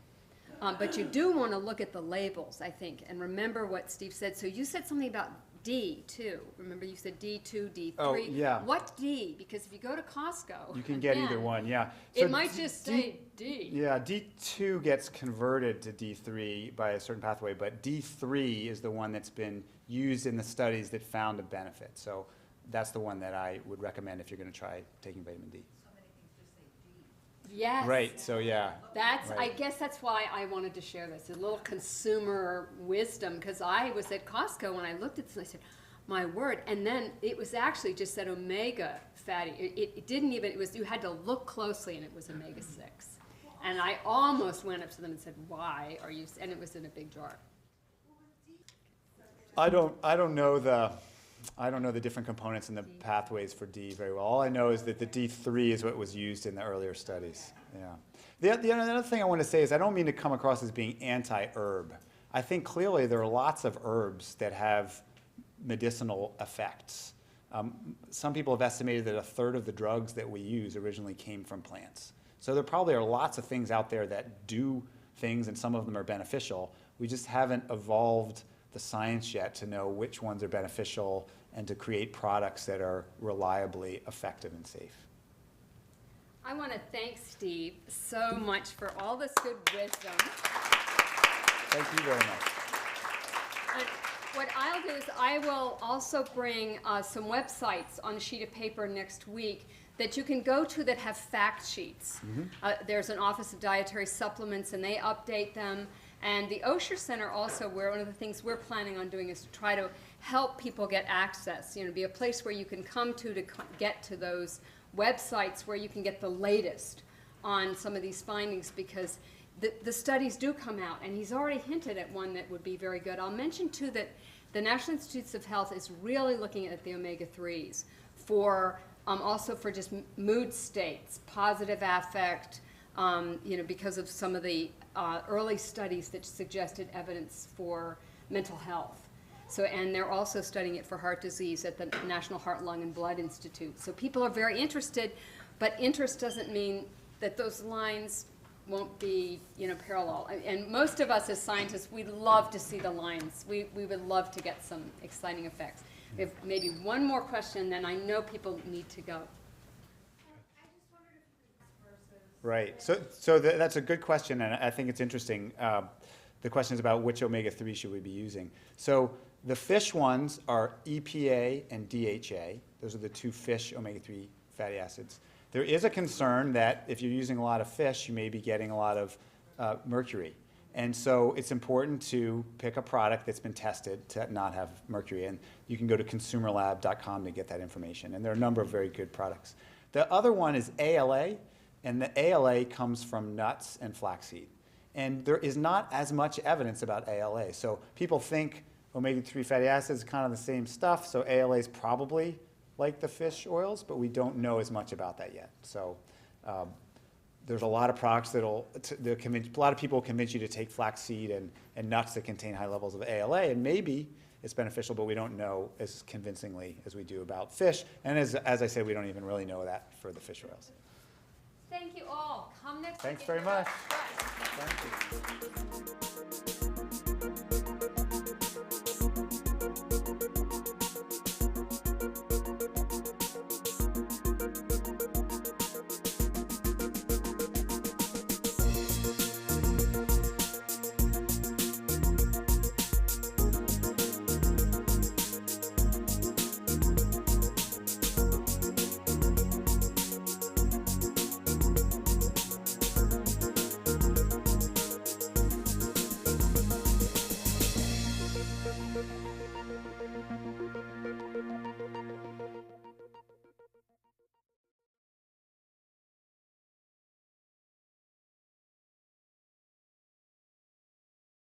But you do want to look at the labels, I think, and remember what Steve said. So you said something about D, too. Remember you said D2, D3. Oh, yeah. What D? Because if you go to Costco, You can get either again, one, yeah. it might just say D. Yeah, D2 gets converted to D3 by a certain pathway, but D3 is the one that's been used in the studies that found a benefit. So that's the one that I would recommend if you're going to try taking vitamin D. So many things just say D. Yes. Right, so yeah. That's, Right. I guess that's why I wanted to share this, a little consumer wisdom, because I was at Costco when I looked at this and I said, my word, and then it was actually just said omega fatty. It didn't even, it was, you had to look closely and it was omega-6. And I almost went up to them and said, why are you, and it was in a big jar. I don't know the different components and the pathways for D very well. All I know is that the D3 is what was used in the earlier studies. Yeah. The other thing I want to say is I don't mean to come across as being anti-herb. I think clearly there are lots of herbs that have medicinal effects. Some people have estimated that 1/3 of the drugs that we use originally came from plants. So there probably are lots of things out there that do things, and some of them are beneficial. We just haven't evolved the science yet to know which ones are beneficial and to create products that are reliably effective and safe. I want to thank Steve so much for all this good wisdom. Thank you very much. And what I'll do is I will also bring some websites on a sheet of paper next week that you can go to that have fact sheets. There's an Office of Dietary Supplements, and they update them. And the Osher Center also, where one of the things we're planning on doing is to try to help people get access, be a place where you can come to get to those websites where you can get the latest on some of these findings, because the studies do come out, and he's already hinted at one that would be very good. I'll mention too that the National Institutes of Health is really looking at the omega-3s for also for just mood states, positive affect, because of some of the early studies that suggested evidence for mental health. So, and they're also studying it for heart disease at the National Heart, Lung, and Blood Institute. So people are very interested, but interest doesn't mean that those lines won't be, parallel. And most of us as scientists, we love to see the lines. We would love to get some exciting effects. We have maybe one more question, then I know people need to go. Right. So that's a good question, and I think it's interesting. The question is about which omega-3 should we be using. So the fish ones are EPA and DHA. Those are the two fish omega-3 fatty acids. There is a concern that if you're using a lot of fish, you may be getting a lot of mercury. And so it's important to pick a product that's been tested to not have mercury. And you can go to consumerlab.com to get that information. And there are a number of very good products. The other one is ALA, and the ALA comes from nuts and flaxseed. And there is not as much evidence about ALA. So people think omega-3 fatty acids is kind of the same stuff, so ALA is probably like the fish oils, but we don't know as much about that yet. So there's a lot of products a lot of people convince you to take flaxseed and nuts that contain high levels of ALA, and maybe it's beneficial, but we don't know as convincingly as we do about fish. And as I said, we don't even really know that for the fish oils. Thank you all. Come next week. Thanks if very you're not much. stressed. Thank you.